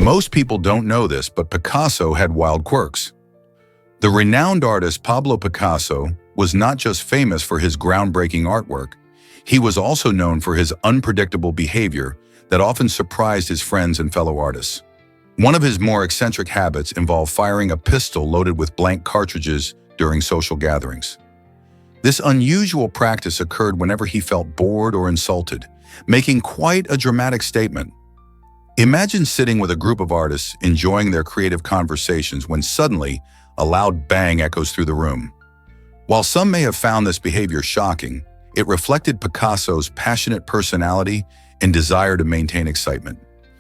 Most people don't know this, but Picasso had wild quirks. The renowned artist Pablo Picasso was not just famous for his groundbreaking artwork, he was also known for his unpredictable behavior that often surprised his friends and fellow artists. One of his more eccentric habits involved firing a pistol loaded with blank cartridges during social gatherings. This unusual practice occurred whenever he felt bored or insulted, making quite a dramatic statement. Imagine sitting with a group of artists enjoying their creative conversations when suddenly a loud bang echoes through the room. While some may have found this behavior shocking, it reflected Picasso's passionate personality and desire to maintain excitement.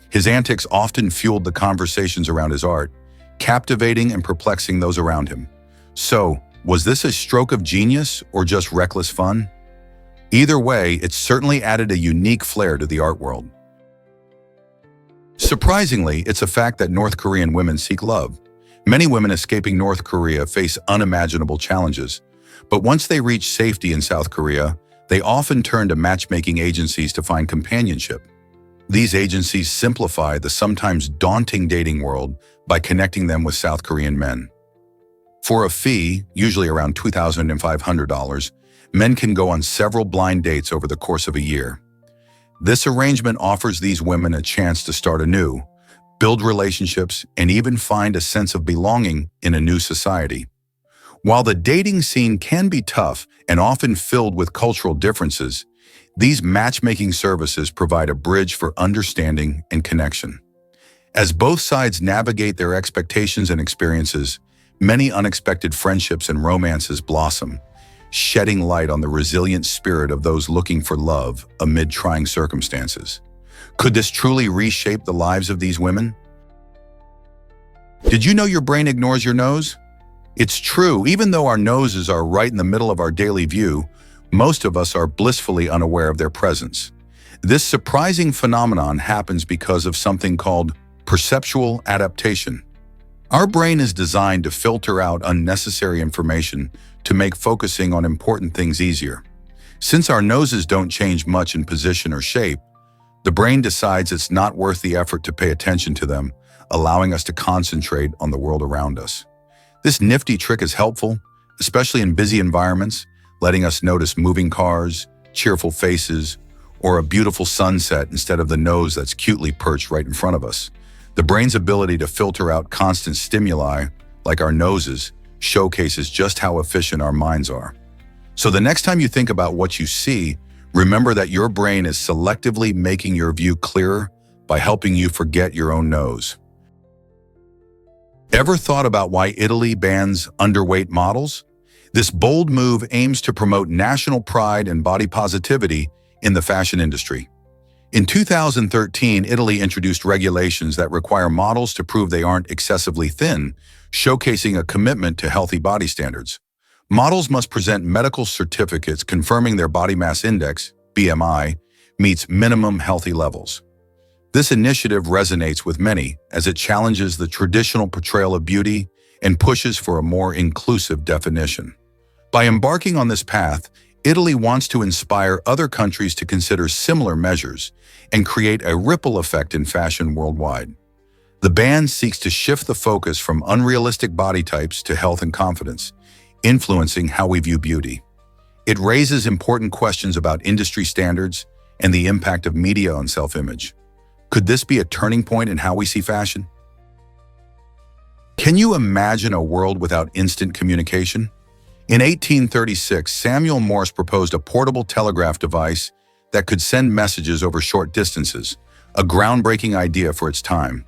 His antics often fueled the conversations around his art, captivating and perplexing those around him. So, was this a stroke of genius or just reckless fun? Either way, it certainly added a unique flair to the art world. Surprisingly, it's a fact that North Korean women seek love. Many women escaping North Korea face unimaginable challenges, but once they reach safety in South Korea, they often turn to matchmaking agencies to find companionship. These agencies simplify the sometimes daunting dating world by connecting them with South Korean men. For a fee, usually around $2,500, men can go on several blind dates over the course of a year. This arrangement offers these women a chance to start anew, build relationships, and even find a sense of belonging in a new society. While the dating scene can be tough and often filled with cultural differences, these matchmaking services provide a bridge for understanding and connection. As both sides navigate their expectations and experiences, many unexpected friendships and romances blossom, shedding light on the resilient spirit of those looking for love amid trying circumstances. Could this truly reshape the lives of these women? Did you know your brain ignores your nose? It's true, even though our noses are right in the middle of our daily view, most of us are blissfully unaware of their presence. This surprising phenomenon happens because of something called perceptual adaptation. Our brain is designed to filter out unnecessary information to make focusing on important things easier. Since our noses don't change much in position or shape, the brain decides it's not worth the effort to pay attention to them, allowing us to concentrate on the world around us. This nifty trick is helpful, especially in busy environments, letting us notice moving cars, cheerful faces, or a beautiful sunset instead of the nose that's cutely perched right in front of us. The brain's ability to filter out constant stimuli, like our noses, showcases just how efficient our minds are. So the next time you think about what you see, remember that your brain is selectively making your view clearer by helping you forget your own nose. Ever thought about why Italy bans underweight models? This bold move aims to promote national pride and body positivity in the fashion industry. In 2013, Italy introduced regulations that require models to prove they aren't excessively thin, showcasing a commitment to healthy body standards. Models must present medical certificates confirming their body mass index, BMI, meets minimum healthy levels. This initiative resonates with many as it challenges the traditional portrayal of beauty and pushes for a more inclusive definition. By embarking on this path, Italy wants to inspire other countries to consider similar measures and create a ripple effect in fashion worldwide. The ban seeks to shift the focus from unrealistic body types to health and confidence, influencing how we view beauty. It raises important questions about industry standards and the impact of media on self-image. Could this be a turning point in how we see fashion? Can you imagine a world without instant communication? In 1836, Samuel Morse proposed a portable telegraph device that could send messages over short distances, a groundbreaking idea for its time.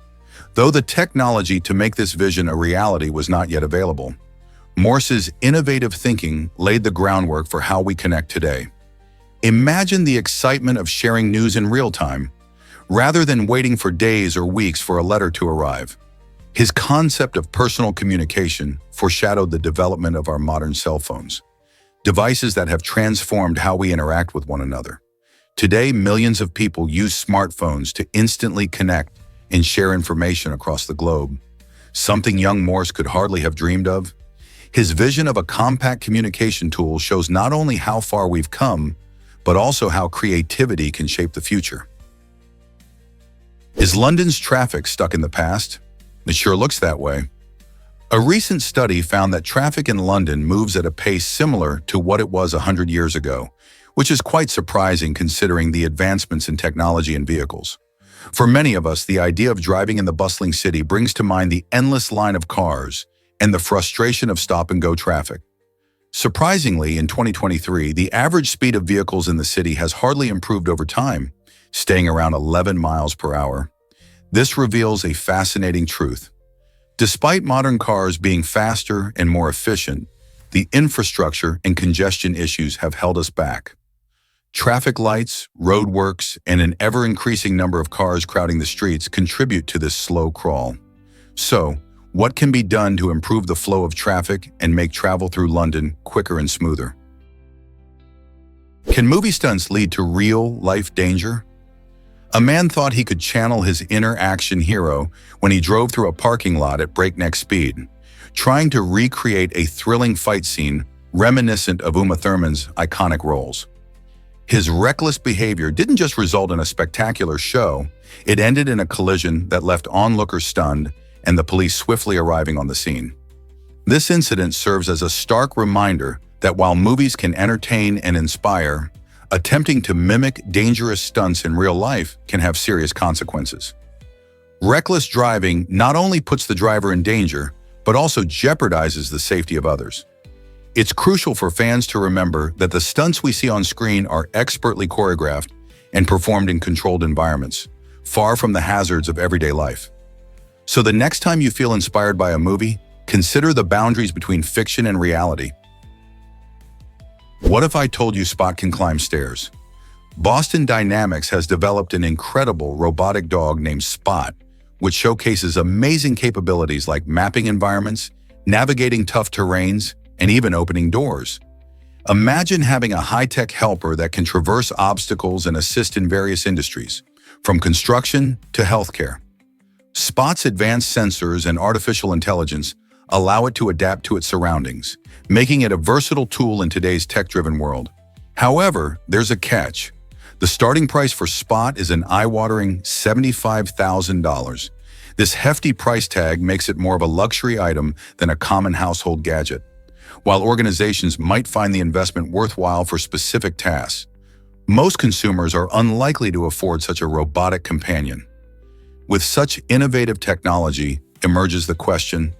Though the technology to make this vision a reality was not yet available, Morse's innovative thinking laid the groundwork for how we connect today. Imagine the excitement of sharing news in real time, rather than waiting for days or weeks for a letter to arrive. His concept of personal communication foreshadowed the development of our modern cell phones, devices that have transformed how we interact with one another. Today, millions of people use smartphones to instantly connect and share information across the globe, something young Morse could hardly have dreamed of. His vision of a compact communication tool shows not only how far we've come, but also how creativity can shape the future. Is London's traffic stuck in the past? It sure looks that way. A recent study found that traffic in London moves at a pace similar to what it was 100 years ago, which is quite surprising considering the advancements in technology and vehicles. For many of us, the idea of driving in the bustling city brings to mind the endless line of cars and the frustration of stop-and-go traffic. Surprisingly, in 2023, the average speed of vehicles in the city has hardly improved over time, staying around 11 miles per hour. This reveals a fascinating truth. Despite modern cars being faster and more efficient, the infrastructure and congestion issues have held us back. Traffic lights, roadworks, and an ever-increasing number of cars crowding the streets contribute to this slow crawl. So, what can be done to improve the flow of traffic and make travel through London quicker and smoother? Can movie stunts lead to real-life danger? A man thought he could channel his inner action hero when he drove through a parking lot at breakneck speed, trying to recreate a thrilling fight scene reminiscent of Uma Thurman's iconic roles. His reckless behavior didn't just result in a spectacular show, it ended in a collision that left onlookers stunned and the police swiftly arriving on the scene. This incident serves as a stark reminder that while movies can entertain and inspire, attempting to mimic dangerous stunts in real life can have serious consequences. Reckless driving not only puts the driver in danger, but also jeopardizes the safety of others. It's crucial for fans to remember that the stunts we see on screen are expertly choreographed and performed in controlled environments, far from the hazards of everyday life. So the next time you feel inspired by a movie, consider the boundaries between fiction and reality. What if I told you Spot can climb stairs? Boston Dynamics has developed an incredible robotic dog named Spot, which showcases amazing capabilities like mapping environments, navigating tough terrains, and even opening doors. Imagine having a high-tech helper that can traverse obstacles and assist in various industries, from construction to healthcare. Spot's advanced sensors and artificial intelligence allow it to adapt to its surroundings, making it a versatile tool in today's tech-driven world. However, there's a catch. The starting price for Spot is an eye-watering $75,000. This hefty price tag makes it more of a luxury item than a common household gadget. While organizations might find the investment worthwhile for specific tasks, most consumers are unlikely to afford such a robotic companion. With such innovative technology emerges the question,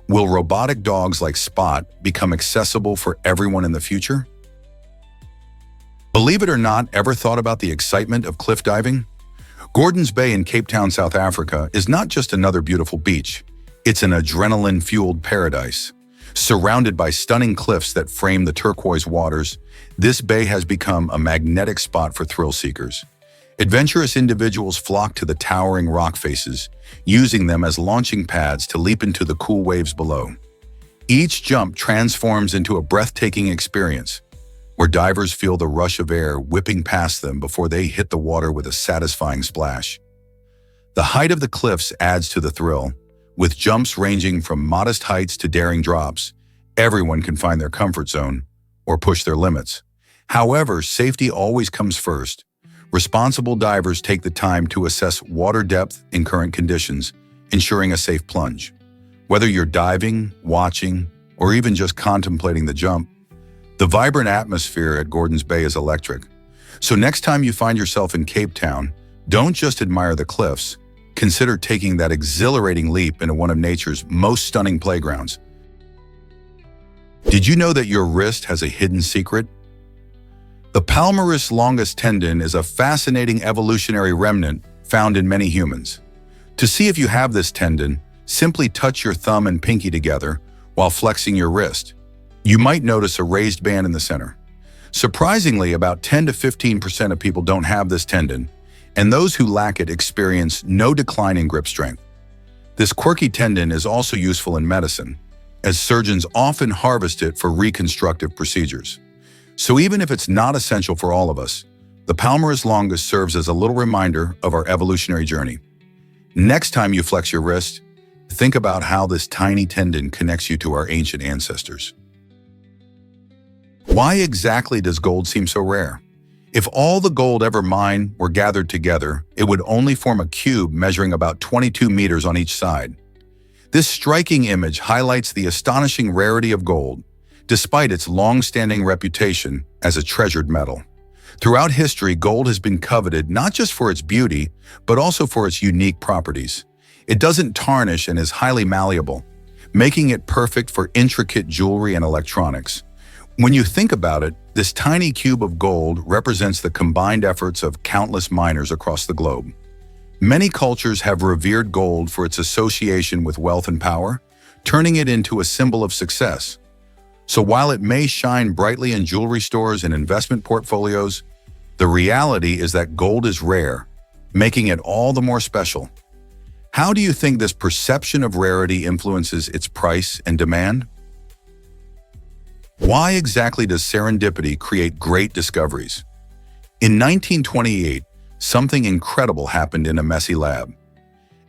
will robotic dogs like Spot become accessible for everyone in the future? Believe it or not, ever thought about the excitement of cliff diving? Gordons Bay in Cape Town, South Africa is not just another beautiful beach. It's an adrenaline-fueled paradise. Surrounded by stunning cliffs that frame the turquoise waters, this bay has become a magnetic spot for thrill seekers. Adventurous individuals flock to the towering rock faces, using them as launching pads to leap into the cool waves below. Each jump transforms into a breathtaking experience, where divers feel the rush of air whipping past them before they hit the water with a satisfying splash. The height of the cliffs adds to the thrill, with jumps ranging from modest heights to daring drops. Everyone can find their comfort zone or push their limits. However, safety always comes first. Responsible divers take the time to assess water depth in current conditions, ensuring a safe plunge. Whether you're diving, watching, or even just contemplating the jump, the vibrant atmosphere at Gordons Bay is electric. So next time you find yourself in Cape Town, don't just admire the cliffs, consider taking that exhilarating leap into one of nature's most stunning playgrounds. Did you know that your wrist has a hidden secret? The palmaris longus tendon is a fascinating evolutionary remnant found in many humans. To see if you have this tendon, simply touch your thumb and pinky together while flexing your wrist. You might notice a raised band in the center. Surprisingly, about 10 to 15% of people don't have this tendon, and those who lack it experience no decline in grip strength. This quirky tendon is also useful in medicine, as surgeons often harvest it for reconstructive procedures. So even if it's not essential for all of us, the palmaris longus serves as a little reminder of our evolutionary journey. Next time you flex your wrist, think about how this tiny tendon connects you to our ancient ancestors. Why exactly does gold seem so rare? If all the gold ever mined were gathered together, it would only form a cube measuring about 22 meters on each side. This striking image highlights the astonishing rarity of gold, despite its long-standing reputation as a treasured metal. Throughout history, gold has been coveted not just for its beauty, but also for its unique properties. It doesn't tarnish and is highly malleable, making it perfect for intricate jewelry and electronics. When you think about it, this tiny cube of gold represents the combined efforts of countless miners across the globe. Many cultures have revered gold for its association with wealth and power, turning it into a symbol of success. So while it may shine brightly in jewelry stores and investment portfolios, the reality is that gold is rare, making it all the more special. How do you think this perception of rarity influences its price and demand? Why exactly does serendipity create great discoveries? In 1928, something incredible happened in a messy lab.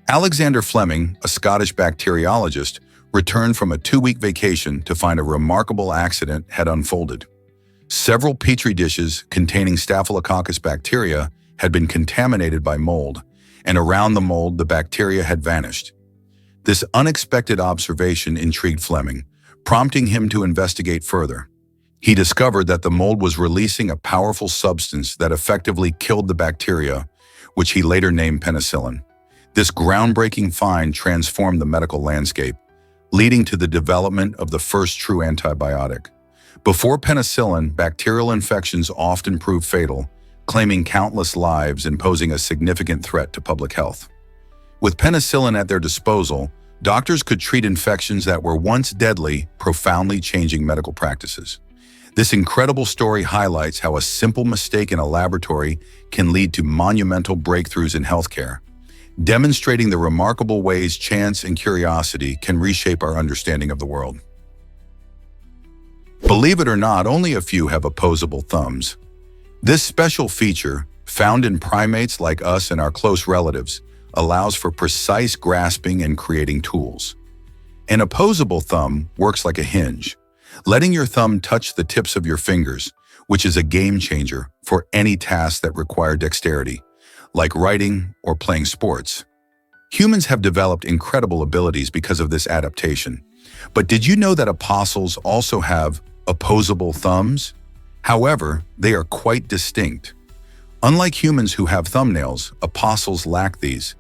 Alexander Fleming, a Scottish bacteriologist, returned from a 2-week vacation to find a remarkable accident had unfolded. Several petri dishes containing Staphylococcus bacteria had been contaminated by mold, and around the mold the bacteria had vanished. This unexpected observation intrigued Fleming, prompting him to investigate further. He discovered that the mold was releasing a powerful substance that effectively killed the bacteria, which he later named penicillin. This groundbreaking find transformed the medical landscape, leading to the development of the first true antibiotic. Before penicillin, bacterial infections often proved fatal, claiming countless lives and posing a significant threat to public health. With penicillin at their disposal, doctors could treat infections that were once deadly, profoundly changing medical practices. This incredible story highlights how a simple mistake in a laboratory can lead to monumental breakthroughs in healthcare, demonstrating the remarkable ways chance and curiosity can reshape our understanding of the world. Believe it or not, only a few have opposable thumbs. This special feature, found in primates like us and our close relatives, allows for precise grasping and creating tools. An opposable thumb works like a hinge, letting your thumb touch the tips of your fingers, which is a game changer for any tasks that require dexterity, like writing or playing sports. Humans have developed incredible abilities because of this adaptation. But did you know that apostles also have opposable thumbs? However, they are quite distinct. Unlike humans who have thumbnails, apostles lack these,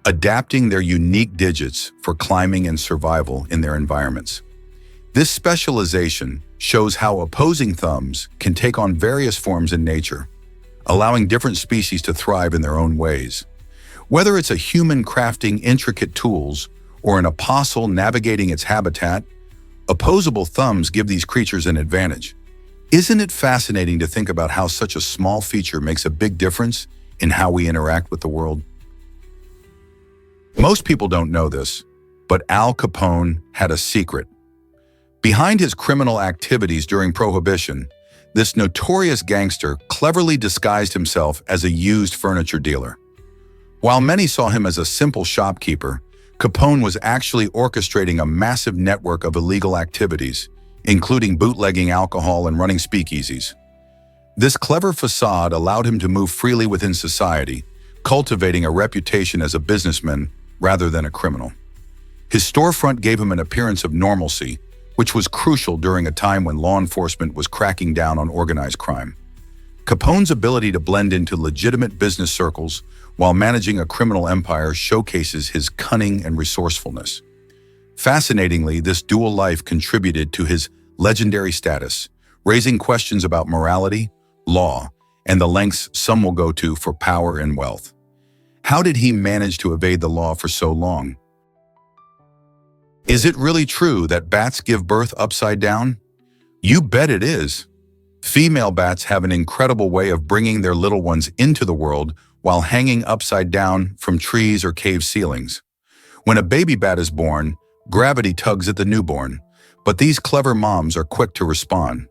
adapting their unique digits for climbing and survival in their environments. This specialization shows how opposing thumbs can take on various forms in nature, allowing different species to thrive in their own ways. Whether it's a human crafting intricate tools or an apostle navigating its habitat, opposable thumbs give these creatures an advantage. Isn't it fascinating to think about how such a small feature makes a big difference in how we interact with the world? Most people don't know this, but Al Capone had a secret. Behind his criminal activities during Prohibition, this notorious gangster cleverly disguised himself as a used furniture dealer. While many saw him as a simple shopkeeper, Capone was actually orchestrating a massive network of illegal activities, including bootlegging alcohol and running speakeasies. This clever facade allowed him to move freely within society, cultivating a reputation as a businessman rather than a criminal. His storefront gave him an appearance of normalcy, which was crucial during a time when law enforcement was cracking down on organized crime. Capone's ability to blend into legitimate business circles while managing a criminal empire showcases his cunning and resourcefulness. Fascinatingly, this dual life contributed to his legendary status, raising questions about morality, law, and the lengths some will go to for power and wealth. How did he manage to evade the law for so long? Is it really true that bats give birth upside down? You bet it is. Female bats have an incredible way of bringing their little ones into the world while hanging upside down from trees or cave ceilings. When a baby bat is born, gravity tugs at the newborn, but these clever moms are quick to respond.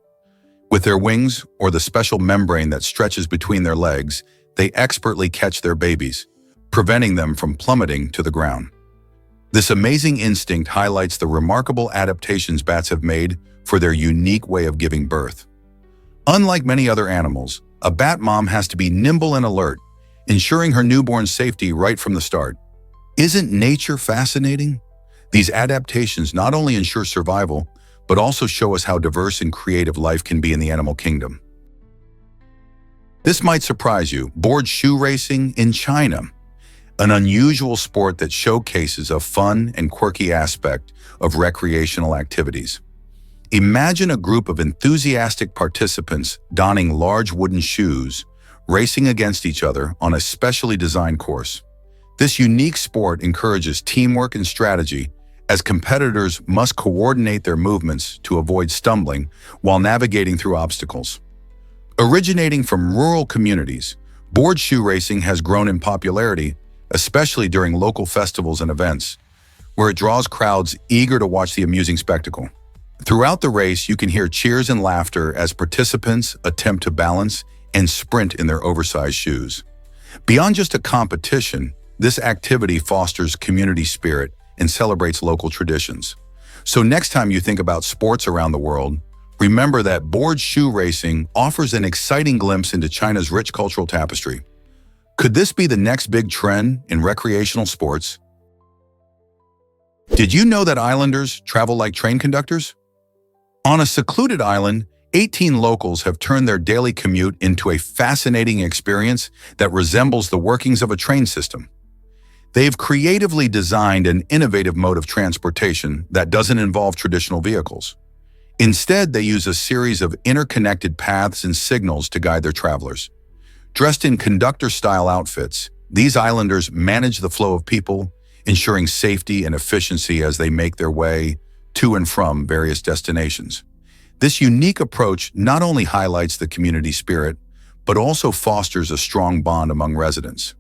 With their wings or the special membrane that stretches between their legs, they expertly catch their babies, preventing them from plummeting to the ground. This amazing instinct highlights the remarkable adaptations bats have made for their unique way of giving birth. Unlike many other animals, A bat mom has to be nimble and alert, ensuring her newborn's safety right from the start. Isn't nature fascinating? These adaptations not only ensure survival, but also show us how diverse and creative life can be in the animal kingdom. This might surprise you: board shoe racing in China, an unusual sport that showcases a fun and quirky aspect of recreational activities. Imagine a group of enthusiastic participants donning large wooden shoes, racing against each other on a specially designed course. This unique sport encourages teamwork and strategy, as competitors must coordinate their movements to avoid stumbling while navigating through obstacles. Originating from rural communities, board shoe racing has grown in popularity, especially during local festivals and events, where it draws crowds eager to watch the amusing spectacle. Throughout the race, you can hear cheers and laughter as participants attempt to balance and sprint in their oversized shoes. Beyond just a competition, this activity fosters community spirit and celebrates local traditions. So next time you think about sports around the world, remember that board shoe racing offers an exciting glimpse into China's rich cultural tapestry. Could this be the next big trend in recreational sports? Did you know that islanders travel like train conductors? On a secluded island, 18 locals have turned their daily commute into a fascinating experience that resembles the workings of a train system. They've creatively designed an innovative mode of transportation that doesn't involve traditional vehicles. Instead, they use a series of interconnected paths and signals to guide their travelers. Dressed in conductor-style outfits, these islanders manage the flow of people, ensuring safety and efficiency as they make their way to and from various destinations. This unique approach not only highlights the community spirit, but also fosters a strong bond among residents.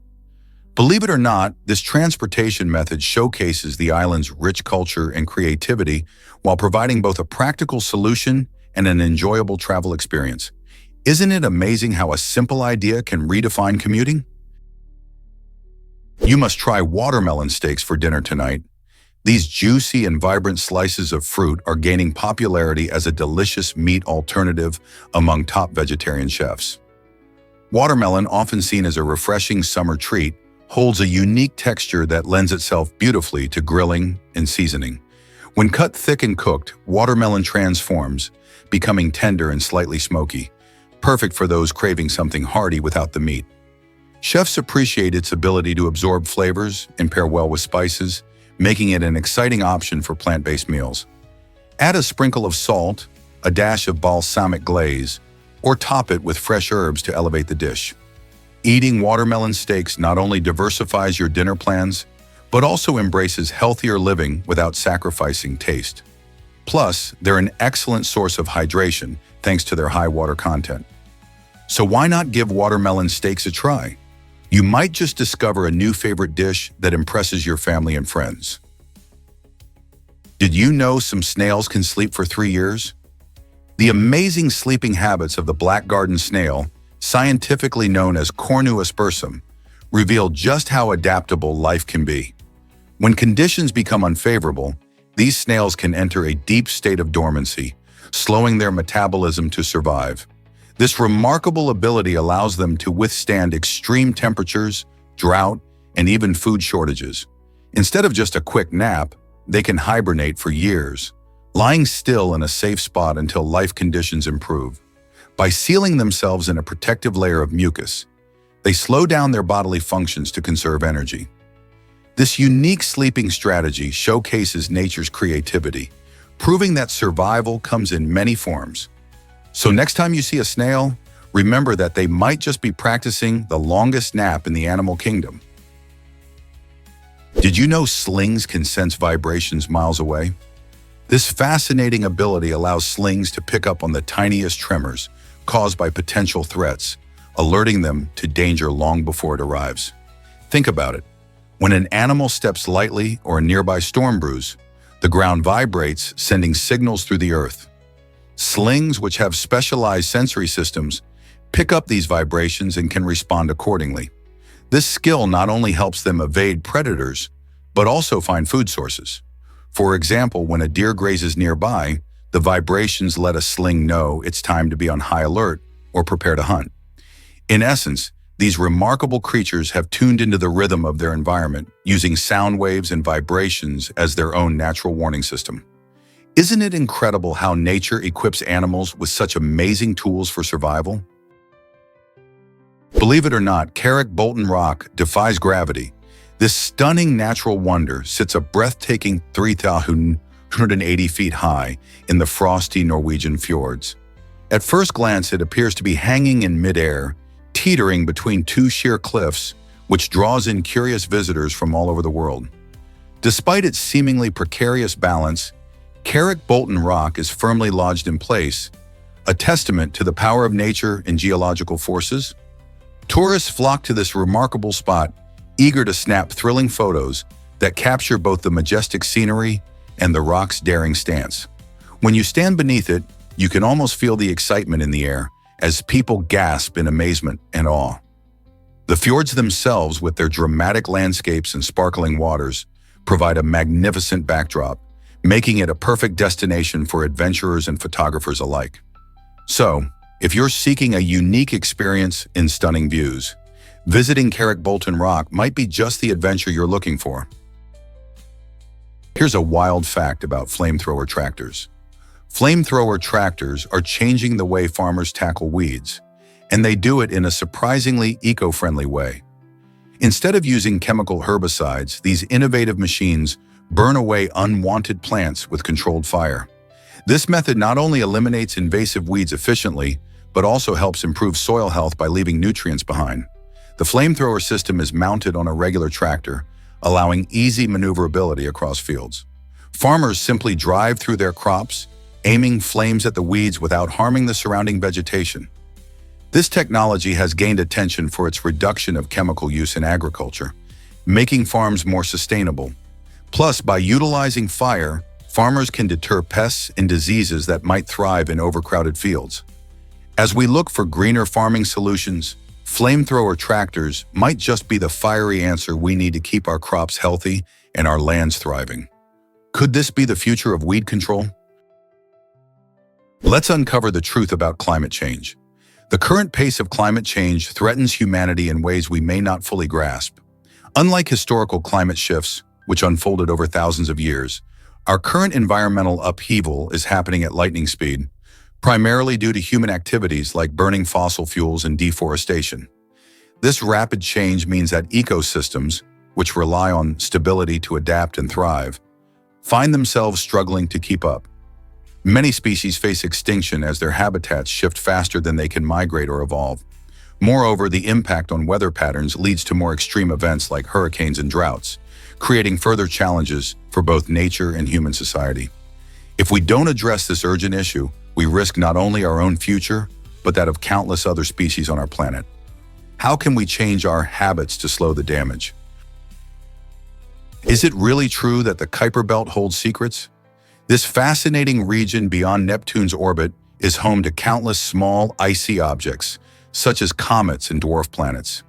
Believe it or not, this transportation method showcases the island's rich culture and creativity while providing both a practical solution and an enjoyable travel experience. Isn't it amazing how a simple idea can redefine commuting? You must try watermelon steaks for dinner tonight. These juicy and vibrant slices of fruit are gaining popularity as a delicious meat alternative among top vegetarian chefs. Watermelon, often seen as a refreshing summer treat, holds a unique texture that lends itself beautifully to grilling and seasoning. When cut thick and cooked, watermelon transforms, becoming tender and slightly smoky, perfect for those craving something hearty without the meat. Chefs appreciate its ability to absorb flavors and pair well with spices, making it an exciting option for plant-based meals. Add a sprinkle of salt, a dash of balsamic glaze, or top it with fresh herbs to elevate the dish. Eating watermelon steaks not only diversifies your dinner plans, but also embraces healthier living without sacrificing taste. Plus, they're an excellent source of hydration thanks to their high water content. So why not give watermelon steaks a try? You might just discover a new favorite dish that impresses your family and friends. Did you know some snails can sleep for 3 years? The amazing sleeping habits of the black garden snail, scientifically known as Cornus bursum, reveal just how adaptable life can be. When conditions become unfavorable, these snails can enter a deep state of dormancy, slowing their metabolism to survive. This remarkable ability allows them to withstand extreme temperatures, drought, and even food shortages. Instead of just a quick nap, they can hibernate for years, lying still in a safe spot until life conditions improve. By sealing themselves in a protective layer of mucus, they slow down their bodily functions to conserve energy. This unique sleeping strategy showcases nature's creativity, proving that survival comes in many forms. So next time you see a snail, remember that they might just be practicing the longest nap in the animal kingdom. Did you know slings can sense vibrations miles away? This fascinating ability allows slings to pick up on the tiniest tremors caused by potential threats, alerting them to danger long before it arrives. Think about it. When an animal steps lightly or a nearby storm brews, the ground vibrates, sending signals through the earth. Slings, which have specialized sensory systems, pick up these vibrations and can respond accordingly. This skill not only helps them evade predators, but also find food sources. For example, when a deer grazes nearby, the vibrations let a sling know it's time to be on high alert or prepare to hunt. In essence, these remarkable creatures have tuned into the rhythm of their environment, using sound waves and vibrations as their own natural warning system. Isn't it incredible how nature equips animals with such amazing tools for survival? Believe it or not, Carrick Bolton Rock defies gravity. This stunning natural wonder sits a breathtaking 3,180 feet high in the frosty Norwegian fjords. At first glance, it appears to be hanging in midair, teetering between two sheer cliffs, which draws in curious visitors from all over the world. Despite its seemingly precarious balance, Carrick Bolton Rock is firmly lodged in place, a testament to the power of nature and geological forces. Tourists flock to this remarkable spot, eager to snap thrilling photos that capture both the majestic scenery and the rock's daring stance. When you stand beneath it, you can almost feel the excitement in the air as people gasp in amazement and awe. The fjords themselves, with their dramatic landscapes and sparkling waters, provide a magnificent backdrop, making it a perfect destination for adventurers and photographers alike. So, if you're seeking a unique experience in stunning views, visiting Carrick Bolton Rock might be just the adventure you're looking for. Here's a wild fact about flamethrower tractors. Flamethrower tractors are changing the way farmers tackle weeds, and they do it in a surprisingly eco-friendly way. Instead of using chemical herbicides, these innovative machines burn away unwanted plants with controlled fire. This method not only eliminates invasive weeds efficiently, but also helps improve soil health by leaving nutrients behind. The flamethrower system is mounted on a regular tractor, allowing easy maneuverability across fields. Farmers simply drive through their crops, aiming flames at the weeds without harming the surrounding vegetation. This technology has gained attention for its reduction of chemical use in agriculture, making farms more sustainable. Plus, by utilizing fire, farmers can deter pests and diseases that might thrive in overcrowded fields. As we look for greener farming solutions, flamethrower tractors might just be the fiery answer we need to keep our crops healthy and our lands thriving. Could this be the future of weed control? Let's uncover the truth about climate change. The current pace of climate change threatens humanity in ways we may not fully grasp. Unlike historical climate shifts, which unfolded over thousands of years, our current environmental upheaval is happening at lightning speed, primarily due to human activities like burning fossil fuels and deforestation. This rapid change means that ecosystems, which rely on stability to adapt and thrive, find themselves struggling to keep up. Many species face extinction as their habitats shift faster than they can migrate or evolve. Moreover, the impact on weather patterns leads to more extreme events like hurricanes and droughts, creating further challenges for both nature and human society. If we don't address this urgent issue, we risk not only our own future, but that of countless other species on our planet. How can we change our habits to slow the damage? Is it really true that the Kuiper Belt holds secrets? This fascinating region beyond Neptune's orbit is home to countless small, icy objects, such as comets and dwarf planets.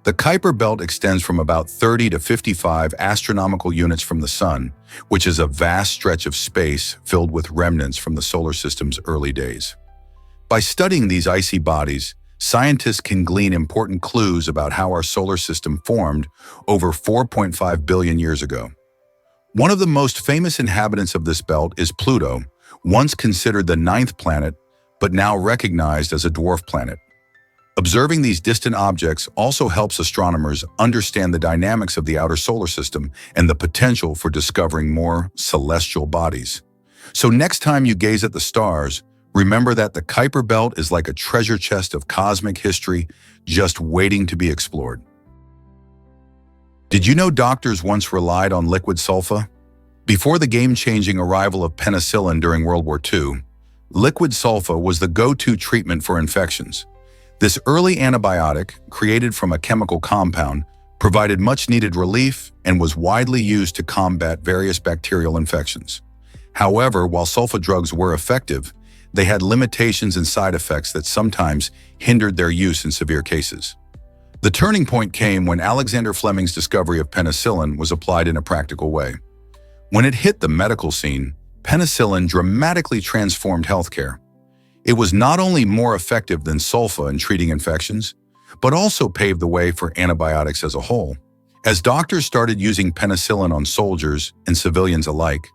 The Kuiper Belt extends from about 30 to 55 astronomical units from the Sun, which is a vast stretch of space filled with remnants from the solar system's early days. By studying these icy bodies, scientists can glean important clues about how our solar system formed over 4.5 billion years ago. One of the most famous inhabitants of this belt is Pluto, once considered the ninth planet, but now recognized as a dwarf planet. Observing these distant objects also helps astronomers understand the dynamics of the outer solar system and the potential for discovering more celestial bodies. So next time you gaze at the stars, remember that the Kuiper Belt is like a treasure chest of cosmic history just waiting to be explored. Did you know doctors once relied on liquid sulfa? Before the game-changing arrival of penicillin during World War II, liquid sulfa was the go-to treatment for infections. This early antibiotic, created from a chemical compound, provided much-needed relief and was widely used to combat various bacterial infections. However, while sulfa drugs were effective, they had limitations and side effects that sometimes hindered their use in severe cases. The turning point came when Alexander Fleming's discovery of penicillin was applied in a practical way. When it hit the medical scene, penicillin dramatically transformed healthcare. It was not only more effective than sulfa in treating infections, but also paved the way for antibiotics as a whole. As doctors started using penicillin on soldiers and civilians alike,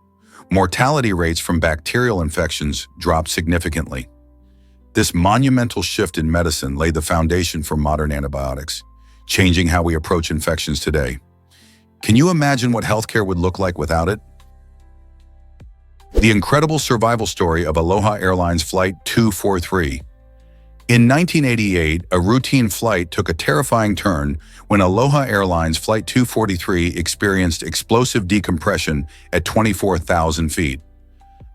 mortality rates from bacterial infections dropped significantly. This monumental shift in medicine laid the foundation for modern antibiotics, changing how we approach infections today. Can you imagine what healthcare would look like without it? The incredible survival story of Aloha Airlines Flight 243. In 1988, a routine flight took a terrifying turn when Aloha Airlines Flight 243 experienced explosive decompression at 24,000 feet.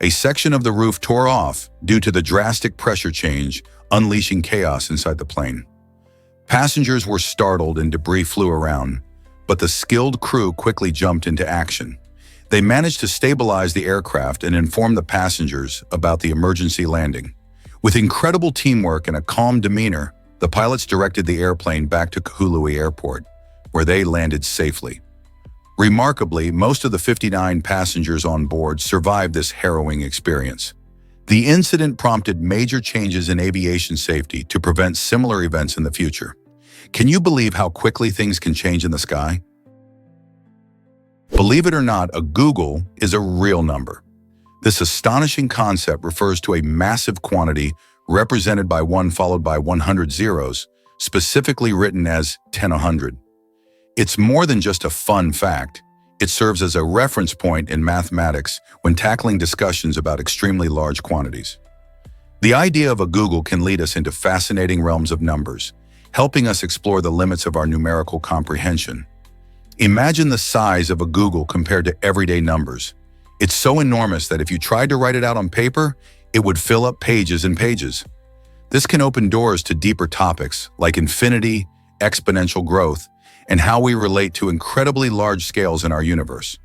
A section of the roof tore off due to the drastic pressure change, unleashing chaos inside the plane. Passengers were startled and debris flew around, but the skilled crew quickly jumped into action. They managed to stabilize the aircraft and inform the passengers about the emergency landing. With incredible teamwork and a calm demeanor, the pilots directed the airplane back to Kahului Airport, where they landed safely. Remarkably, most of the 59 passengers on board survived this harrowing experience. The incident prompted major changes in aviation safety to prevent similar events in the future. Can you believe how quickly things can change in the sky? Believe it or not, a googol is a real number. This astonishing concept refers to a massive quantity represented by 1 followed by 100 zeros, specifically written as 10-100. It's more than just a fun fact. It serves as a reference point in mathematics when tackling discussions about extremely large quantities. The idea of a googol can lead us into fascinating realms of numbers, helping us explore the limits of our numerical comprehension. Imagine the size of a googol compared to everyday numbers. It's so enormous that if you tried to write it out on paper, it would fill up pages and pages. This can open doors to deeper topics like infinity, exponential growth, and how we relate to incredibly large scales in our universe.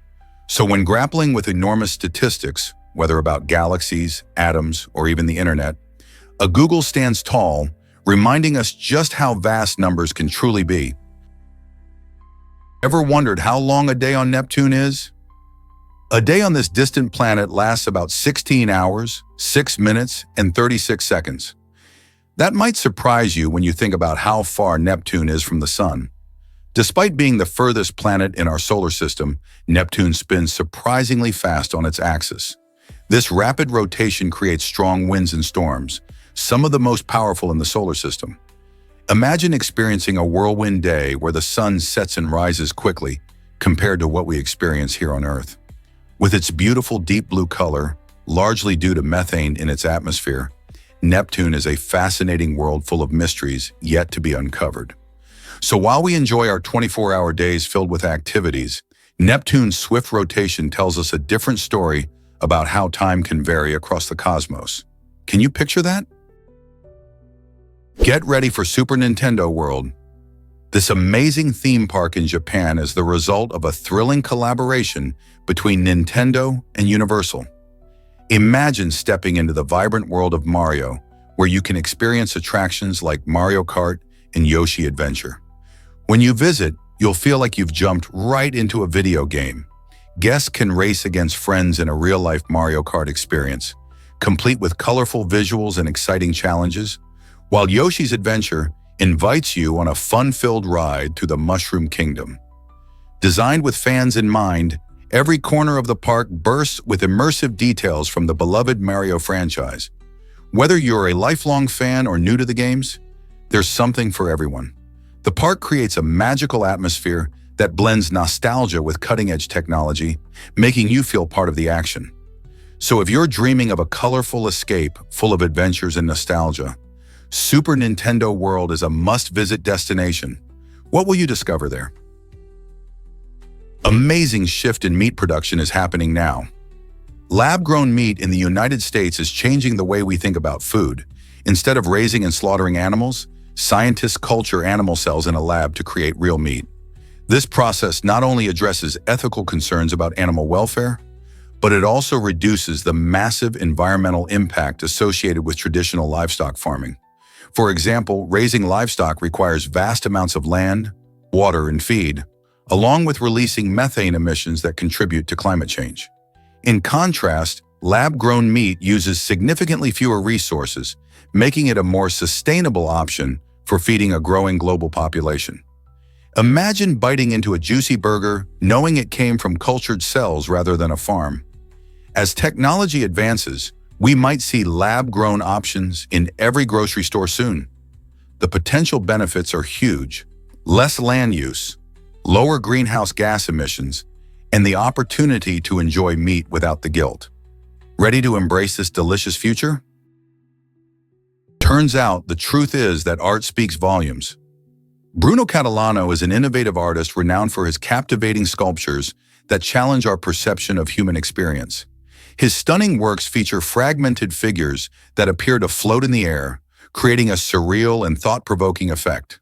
So when grappling with enormous statistics, whether about galaxies, atoms, or even the internet, a googol stands tall, reminding us just how vast numbers can truly be. Ever wondered how long a day on Neptune is? A day on this distant planet lasts about 16 hours, 6 minutes, and 36 seconds. That might surprise you when you think about how far Neptune is from the Sun. Despite being the furthest planet in our solar system, Neptune spins surprisingly fast on its axis. This rapid rotation creates strong winds and storms, some of the most powerful in the solar system. Imagine experiencing a whirlwind day where the sun sets and rises quickly compared to what we experience here on Earth. With its beautiful deep blue color, largely due to methane in its atmosphere, Neptune is a fascinating world full of mysteries yet to be uncovered. So while we enjoy our 24-hour days filled with activities, Neptune's swift rotation tells us a different story about how time can vary across the cosmos. Can you picture that? Get ready for Super Nintendo World. This amazing theme park in Japan is the result of a thrilling collaboration between Nintendo and Universal. Imagine stepping into the vibrant world of Mario, where you can experience attractions like Mario Kart and Yoshi Adventure. When you visit, you'll feel like you've jumped right into a video game. Guests can race against friends in a real-life Mario Kart experience, complete with colorful visuals and exciting challenges, while Yoshi's Adventure invites you on a fun-filled ride through the Mushroom Kingdom. Designed with fans in mind, every corner of the park bursts with immersive details from the beloved Mario franchise. Whether you're a lifelong fan or new to the games, there's something for everyone. The park creates a magical atmosphere that blends nostalgia with cutting-edge technology, making you feel part of the action. So if you're dreaming of a colorful escape full of adventures and nostalgia, Super Nintendo World is a must-visit destination. What will you discover there? Amazing shift in meat production is happening now. Lab-grown meat in the United States is changing the way we think about food. Instead of raising and slaughtering animals, scientists culture animal cells in a lab to create real meat. This process not only addresses ethical concerns about animal welfare, but it also reduces the massive environmental impact associated with traditional livestock farming. For example, raising livestock requires vast amounts of land, water, and feed, along with releasing methane emissions that contribute to climate change. In contrast, lab-grown meat uses significantly fewer resources, making it a more sustainable option for feeding a growing global population. Imagine biting into a juicy burger knowing it came from cultured cells rather than a farm. As technology advances, we might see lab-grown options in every grocery store soon. The potential benefits are huge: less land use, lower greenhouse gas emissions, and the opportunity to enjoy meat without the guilt. Ready to embrace this delicious future? Turns out the truth is that art speaks volumes. Bruno Catalano is an innovative artist renowned for his captivating sculptures that challenge our perception of human experience. His stunning works feature fragmented figures that appear to float in the air, creating a surreal and thought-provoking effect.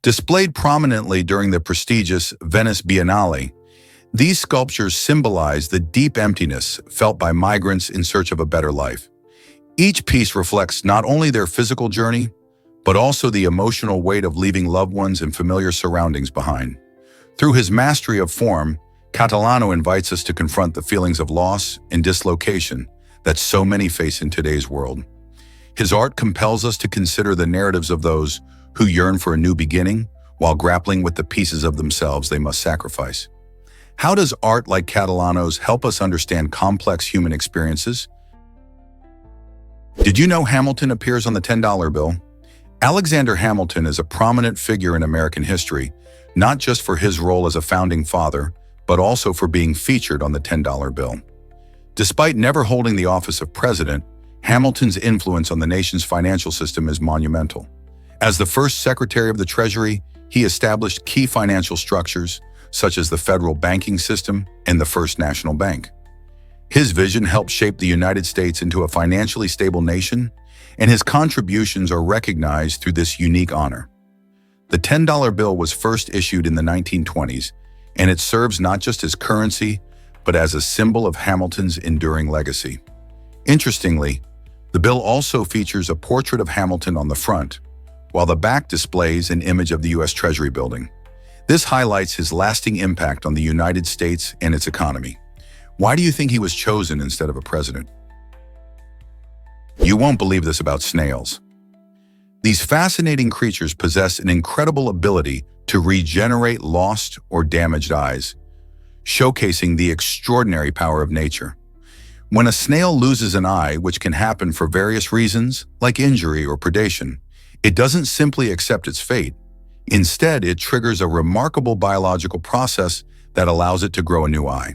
Displayed prominently during the prestigious Venice Biennale, these sculptures symbolize the deep emptiness felt by migrants in search of a better life. Each piece reflects not only their physical journey, but also the emotional weight of leaving loved ones and familiar surroundings behind. Through his mastery of form, Catalano invites us to confront the feelings of loss and dislocation that so many face in today's world. His art compels us to consider the narratives of those who yearn for a new beginning while grappling with the pieces of themselves they must sacrifice. How does art like Catalano's help us understand complex human experiences? Did you know Hamilton appears on the $10 bill? Alexander Hamilton is a prominent figure in American history, not just for his role as a founding father, but also for being featured on the $10 bill. Despite never holding the office of president, Hamilton's influence on the nation's financial system is monumental. As the first Secretary of the Treasury, he established key financial structures, such as the federal banking system and the First National Bank. His vision helped shape the United States into a financially stable nation, and his contributions are recognized through this unique honor. The $10 bill was first issued in the 1920s, and it serves not just as currency, but as a symbol of Hamilton's enduring legacy. Interestingly, the bill also features a portrait of Hamilton on the front, while the back displays an image of the U.S. Treasury building. This highlights his lasting impact on the United States and its economy. Why do you think he was chosen instead of a president? You won't believe this about snails. These fascinating creatures possess an incredible ability to regenerate lost or damaged eyes, showcasing the extraordinary power of nature. When a snail loses an eye, which can happen for various reasons, like injury or predation, it doesn't simply accept its fate. Instead, it triggers a remarkable biological process that allows it to grow a new eye.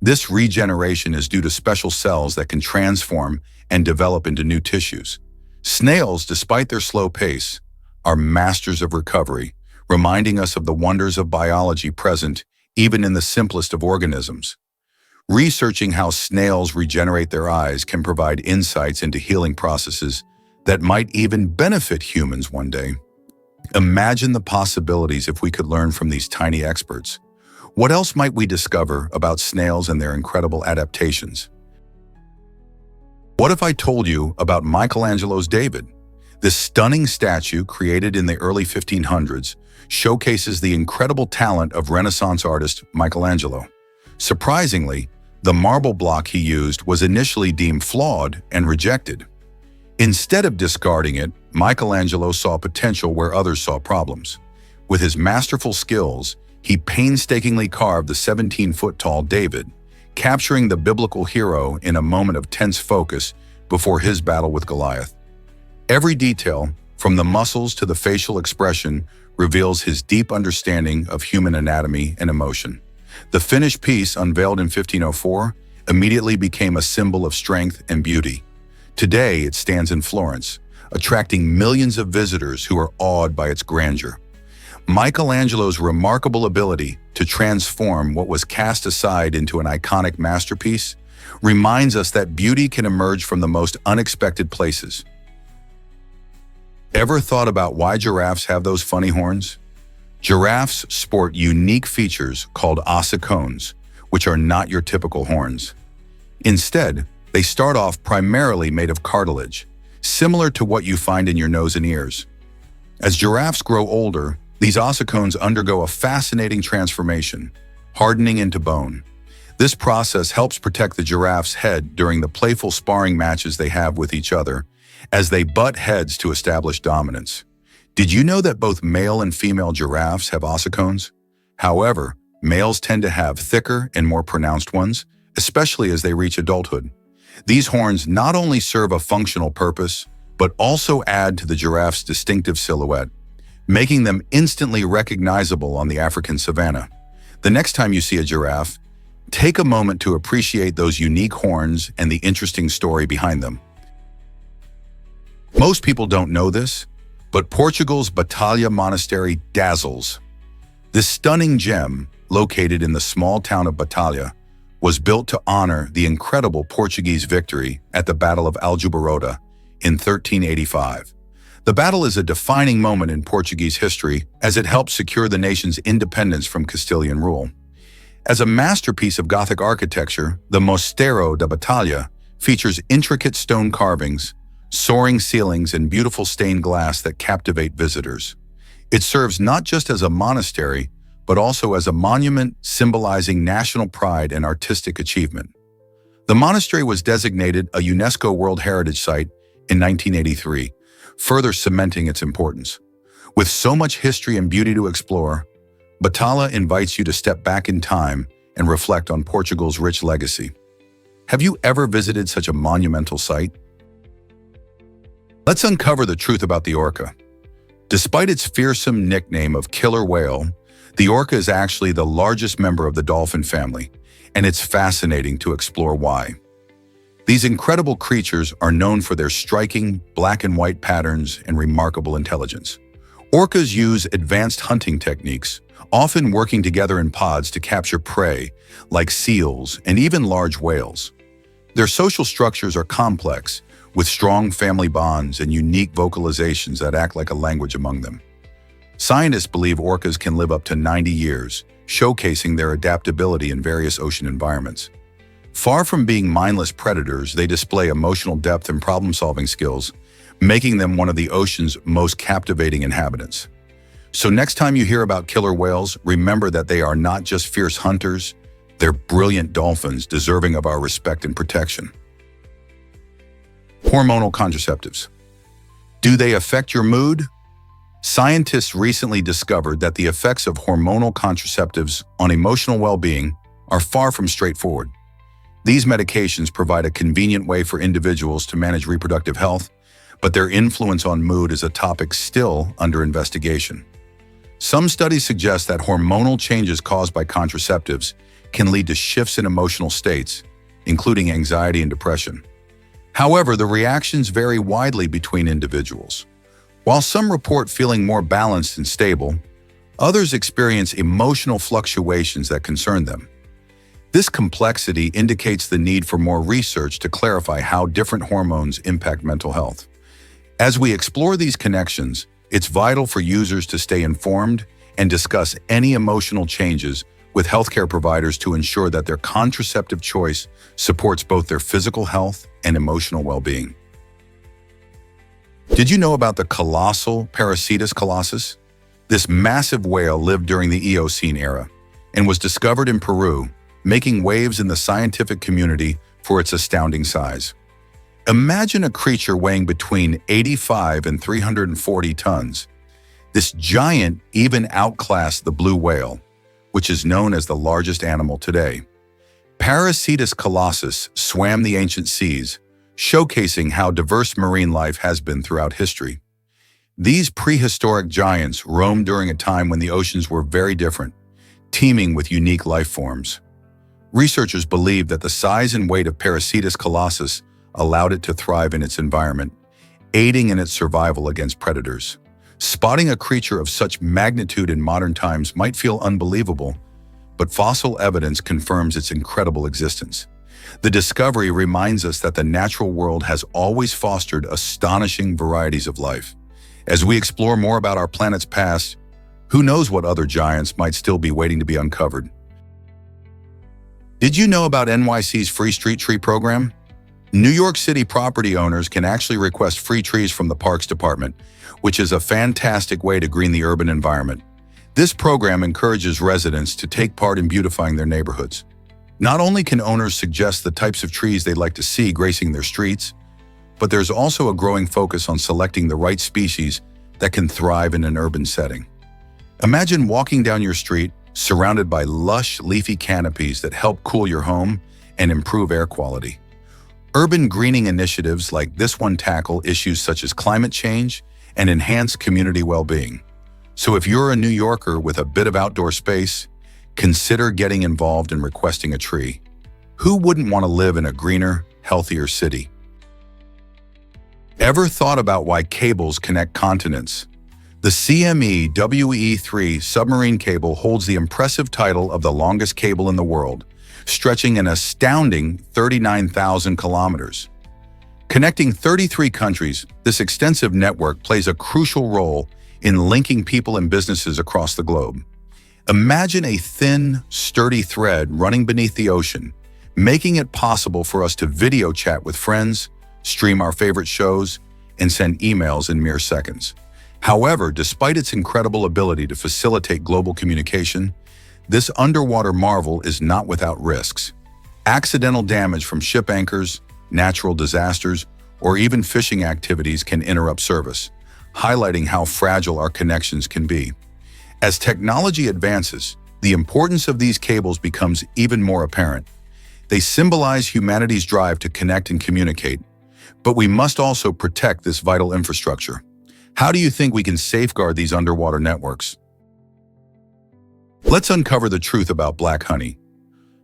This regeneration is due to special cells that can transform and develop into new tissues. Snails, despite their slow pace, are masters of recovery, reminding us of the wonders of biology present even in the simplest of organisms. Researching how snails regenerate their eyes can provide insights into healing processes that might even benefit humans one day. Imagine the possibilities if we could learn from these tiny experts. What else might we discover about snails and their incredible adaptations? What if I told you about Michelangelo's David? This stunning statue, created in the early 1500s, showcases the incredible talent of Renaissance artist Michelangelo. Surprisingly, the marble block he used was initially deemed flawed and rejected. Instead of discarding it, Michelangelo saw potential where others saw problems. With his masterful skills, he painstakingly carved the 17-foot-tall David, capturing the biblical hero in a moment of tense focus before his battle with Goliath. Every detail, from the muscles to the facial expression, reveals his deep understanding of human anatomy and emotion. The finished piece, unveiled in 1504, immediately became a symbol of strength and beauty. Today, it stands in Florence, attracting millions of visitors who are awed by its grandeur. Michelangelo's remarkable ability to transform what was cast aside into an iconic masterpiece reminds us that beauty can emerge from the most unexpected places. Ever thought about why giraffes have those funny horns? Giraffes sport unique features called ossicones, which are not your typical horns. Instead, they start off primarily made of cartilage, similar to what you find in your nose and ears. As giraffes grow older, these ossicones undergo a fascinating transformation, hardening into bone. This process helps protect the giraffe's head during the playful sparring matches they have with each other, as they butt heads to establish dominance. Did you know that both male and female giraffes have ossicones? However, males tend to have thicker and more pronounced ones, especially as they reach adulthood. These horns not only serve a functional purpose, but also add to the giraffe's distinctive silhouette, making them instantly recognizable on the African savanna. The next time you see a giraffe, take a moment to appreciate those unique horns and the interesting story behind them. Most people don't know this, but Portugal's Batalha Monastery dazzles. This stunning gem, located in the small town of Batalha, was built to honor the incredible Portuguese victory at the Battle of Aljubarrota in 1385. The battle is a defining moment in Portuguese history as it helped secure the nation's independence from Castilian rule. As a masterpiece of Gothic architecture, the Mosteiro da Batalha features intricate stone carvings, soaring ceilings, and beautiful stained glass that captivate visitors. It serves not just as a monastery, but also as a monument symbolizing national pride and artistic achievement. The monastery was designated a UNESCO World Heritage Site in 1983, further cementing its importance. With so much history and beauty to explore, Batalha invites you to step back in time and reflect on Portugal's rich legacy. Have you ever visited such a monumental site? Let's uncover the truth about the orca. Despite its fearsome nickname of killer whale, the orca is actually the largest member of the dolphin family, and it's fascinating to explore why. These incredible creatures are known for their striking black and white patterns and remarkable intelligence. Orcas use advanced hunting techniques, often working together in pods to capture prey, like seals and even large whales. Their social structures are complex, with strong family bonds and unique vocalizations that act like a language among them. Scientists believe orcas can live up to 90 years, showcasing their adaptability in various ocean environments. Far from being mindless predators, they display emotional depth and problem-solving skills, making them one of the ocean's most captivating inhabitants. So next time you hear about killer whales, remember that they are not just fierce hunters, they're brilliant dolphins deserving of our respect and protection. Hormonal contraceptives. Do they affect your mood? Scientists recently discovered that the effects of hormonal contraceptives on emotional well-being are far from straightforward. These medications provide a convenient way for individuals to manage reproductive health, but their influence on mood is a topic still under investigation. Some studies suggest that hormonal changes caused by contraceptives can lead to shifts in emotional states, including anxiety and depression. However, the reactions vary widely between individuals. While some report feeling more balanced and stable, others experience emotional fluctuations that concern them. This complexity indicates the need for more research to clarify how different hormones impact mental health. As we explore these connections, it's vital for users to stay informed and discuss any emotional changes with healthcare providers to ensure that their contraceptive choice supports both their physical health and emotional well-being. Did you know about the colossal Paracetus colossus? This massive whale lived during the Eocene era and was discovered in Peru, making waves in the scientific community for its astounding size. Imagine a creature weighing between 85 and 340 tons. This giant even outclassed the blue whale, which is known as the largest animal today. Paracetus colossus swam the ancient seas, showcasing how diverse marine life has been throughout history. These prehistoric giants roamed during a time when the oceans were very different, teeming with unique life forms. Researchers believe that the size and weight of Paracetus colossus allowed it to thrive in its environment, aiding in its survival against predators. Spotting a creature of such magnitude in modern times might feel unbelievable, but fossil evidence confirms its incredible existence. The discovery reminds us that the natural world has always fostered astonishing varieties of life. As we explore more about our planet's past, who knows what other giants might still be waiting to be uncovered? Did you know about NYC's Free Street Tree program? New York City property owners can actually request free trees from the Parks Department, which is a fantastic way to green the urban environment. This program encourages residents to take part in beautifying their neighborhoods. Not only can owners suggest the types of trees they'd like to see gracing their streets, but there's also a growing focus on selecting the right species that can thrive in an urban setting. Imagine walking down your street surrounded by lush, leafy canopies that help cool your home and improve air quality. Urban greening initiatives like this one tackle issues such as climate change and enhance community well-being. So if you're a New Yorker with a bit of outdoor space, consider getting involved in requesting a tree. Who wouldn't want to live in a greener, healthier city? Ever thought about why cables connect continents? The CME WE3 submarine cable holds the impressive title of the longest cable in the world, stretching an astounding 39,000 kilometers. Connecting 33 countries, this extensive network plays a crucial role in linking people and businesses across the globe. Imagine a thin, sturdy thread running beneath the ocean, making it possible for us to video chat with friends, stream our favorite shows, and send emails in mere seconds. However, despite its incredible ability to facilitate global communication, this underwater marvel is not without risks. Accidental damage from ship anchors, natural disasters, or even fishing activities can interrupt service, highlighting how fragile our connections can be. As technology advances, the importance of these cables becomes even more apparent. They symbolize humanity's drive to connect and communicate, but we must also protect this vital infrastructure. How do you think we can safeguard these underwater networks? Let's uncover the truth about black honey.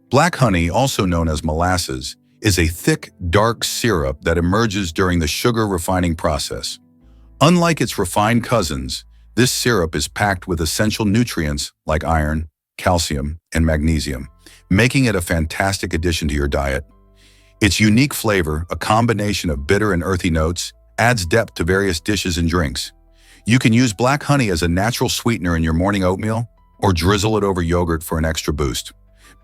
Black honey, also known as molasses, is a thick, dark syrup that emerges during the sugar refining process. Unlike its refined cousins, this syrup is packed with essential nutrients like iron, calcium, and magnesium, making it a fantastic addition to your diet. Its unique flavor, a combination of bitter and earthy notes, adds depth to various dishes and drinks. You can use black honey as a natural sweetener in your morning oatmeal or drizzle it over yogurt for an extra boost.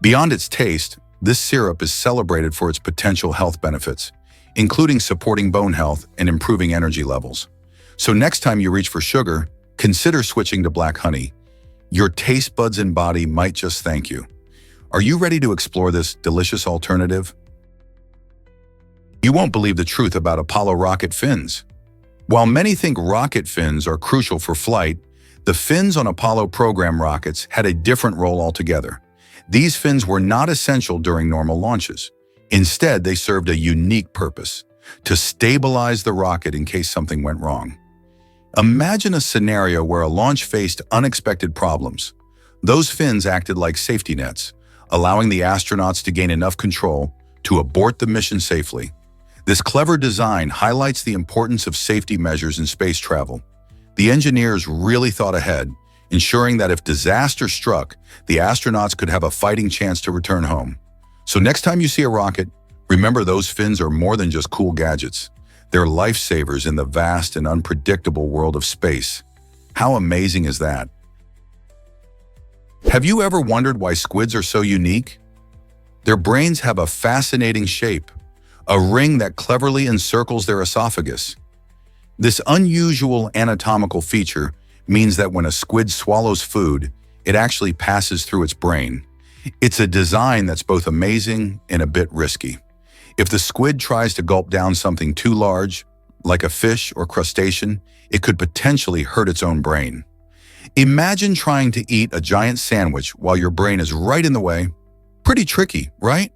Beyond its taste, this syrup is celebrated for its potential health benefits, including supporting bone health and improving energy levels. So next time you reach for sugar, consider switching to black honey. Your taste buds and body might just thank you. Are you ready to explore this delicious alternative? You won't believe the truth about Apollo rocket fins. While many think rocket fins are crucial for flight, the fins on Apollo program rockets had a different role altogether. These fins were not essential during normal launches. Instead, they served a unique purpose: to stabilize the rocket in case something went wrong. Imagine a scenario where a launch faced unexpected problems. Those fins acted like safety nets, allowing the astronauts to gain enough control to abort the mission safely. This clever design highlights the importance of safety measures in space travel. The engineers really thought ahead, ensuring that if disaster struck, the astronauts could have a fighting chance to return home. So next time you see a rocket, remember those fins are more than just cool gadgets. They're lifesavers in the vast and unpredictable world of space. How amazing is that? Have you ever wondered why squids are so unique? Their brains have a fascinating shape, a ring that cleverly encircles their esophagus. This unusual anatomical feature means that when a squid swallows food, it actually passes through its brain. It's a design that's both amazing and a bit risky. If the squid tries to gulp down something too large, like a fish or crustacean, it could potentially hurt its own brain. Imagine trying to eat a giant sandwich while your brain is right in the way. Pretty tricky, right?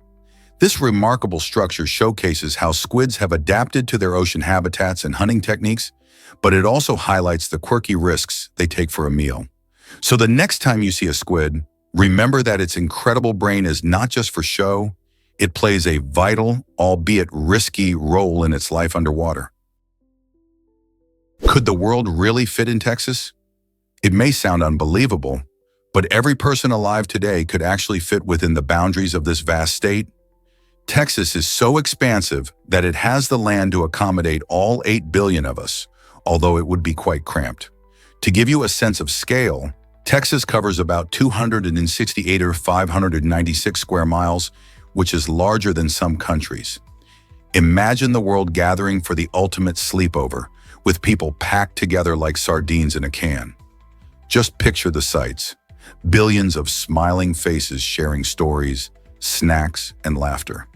This remarkable structure showcases how squids have adapted to their ocean habitats and hunting techniques, but it also highlights the quirky risks they take for a meal. So the next time you see a squid, remember that its incredible brain is not just for show. It plays a vital, albeit risky, role in its life underwater. Could the world really fit in Texas? It may sound unbelievable, but every person alive today could actually fit within the boundaries of this vast state. Texas is so expansive that it has the land to accommodate all 8 billion of us, although it would be quite cramped. To give you a sense of scale, Texas covers about 268 or 596 square miles, which is larger than some countries. Imagine the world gathering for the ultimate sleepover, with people packed together like sardines in a can. Just picture the sights: billions of smiling faces sharing stories, snacks, and laughter.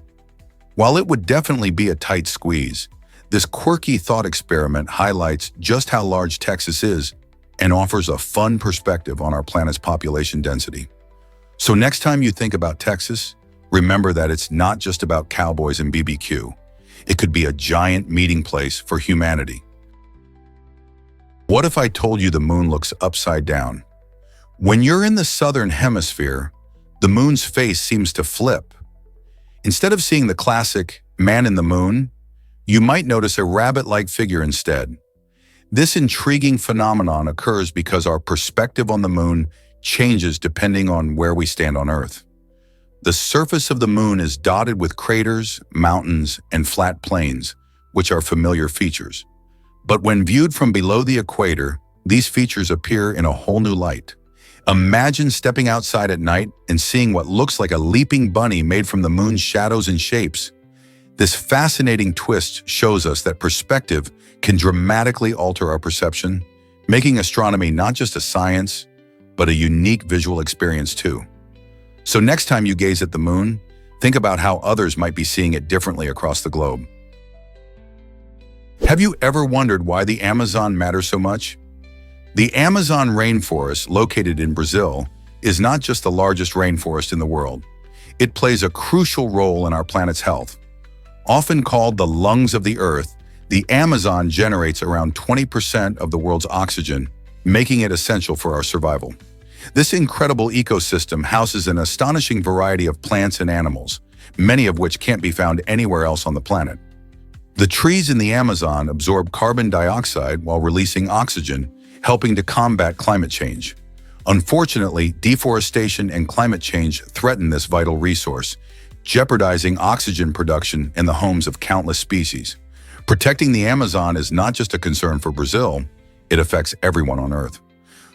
While it would definitely be a tight squeeze, This quirky thought experiment highlights just how large Texas is and offers a fun perspective on our planet's population density. So next time you think about Texas, remember that it's not just about cowboys and BBQ. It could be a giant meeting place for humanity. What if I told you the moon looks upside down? When you're in the southern hemisphere, the moon's face seems to flip. Instead of seeing the classic man in the moon, you might notice a rabbit-like figure instead. This intriguing phenomenon occurs because our perspective on the moon changes depending on where we stand on Earth. The surface of the moon is dotted with craters, mountains, and flat plains, which are familiar features. But when viewed from below the equator, these features appear in a whole new light. Imagine stepping outside at night and seeing what looks like a leaping bunny made from the moon's shadows and shapes. This fascinating twist shows us that perspective can dramatically alter our perception, making astronomy not just a science, but a unique visual experience too. So next time you gaze at the moon, think about how others might be seeing it differently across the globe. Have you ever wondered why the Amazon matters so much? The Amazon rainforest, located in Brazil, is not just the largest rainforest in the world. It plays a crucial role in our planet's health. Often called the lungs of the Earth, the Amazon generates around 20% of the world's oxygen, making it essential for our survival. This incredible ecosystem houses an astonishing variety of plants and animals, many of which can't be found anywhere else on the planet. The trees in the Amazon absorb carbon dioxide while releasing oxygen, helping to combat climate change. Unfortunately, deforestation and climate change threaten this vital resource, jeopardizing oxygen production in the homes of countless species. Protecting the Amazon is not just a concern for Brazil, it affects everyone on Earth.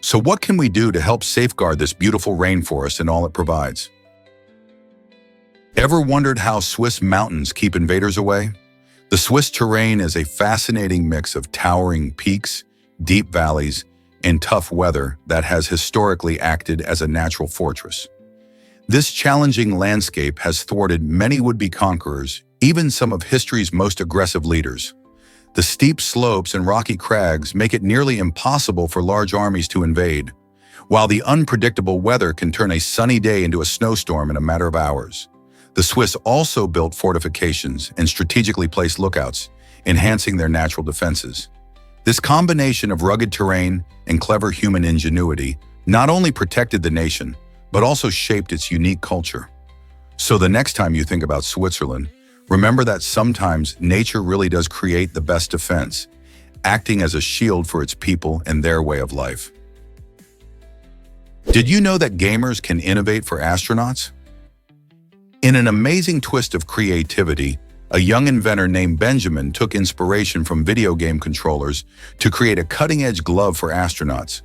So what can we do to help safeguard this beautiful rainforest and all it provides? Ever wondered how Swiss mountains keep invaders away? The Swiss terrain is a fascinating mix of towering peaks, deep valleys, and tough weather that has historically acted as a natural fortress. This challenging landscape has thwarted many would-be conquerors, even some of history's most aggressive leaders. The steep slopes and rocky crags make it nearly impossible for large armies to invade, while the unpredictable weather can turn a sunny day into a snowstorm in a matter of hours. The Swiss also built fortifications and strategically placed lookouts, enhancing their natural defenses. This combination of rugged terrain and clever human ingenuity not only protected the nation, but also shaped its unique culture. So the next time you think about Switzerland, remember that sometimes nature really does create the best defense, acting as a shield for its people and their way of life. Did you know that gamers can innovate for astronauts? In an amazing twist of creativity, a young inventor named Benjamin took inspiration from video game controllers to create a cutting-edge glove for astronauts,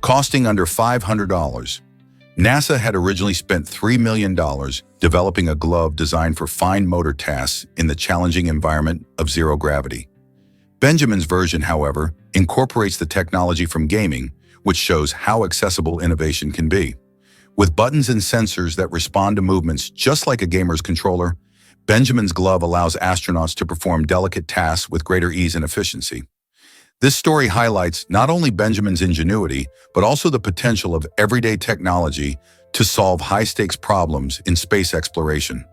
costing under $500. NASA had originally spent $3 million developing a glove designed for fine motor tasks in the challenging environment of zero gravity. Benjamin's version, however, incorporates the technology from gaming, which shows how accessible innovation can be. With buttons and sensors that respond to movements just like a gamer's controller, Benjamin's glove allows astronauts to perform delicate tasks with greater ease and efficiency. This story highlights not only Benjamin's ingenuity, but also the potential of everyday technology to solve high-stakes problems in space exploration.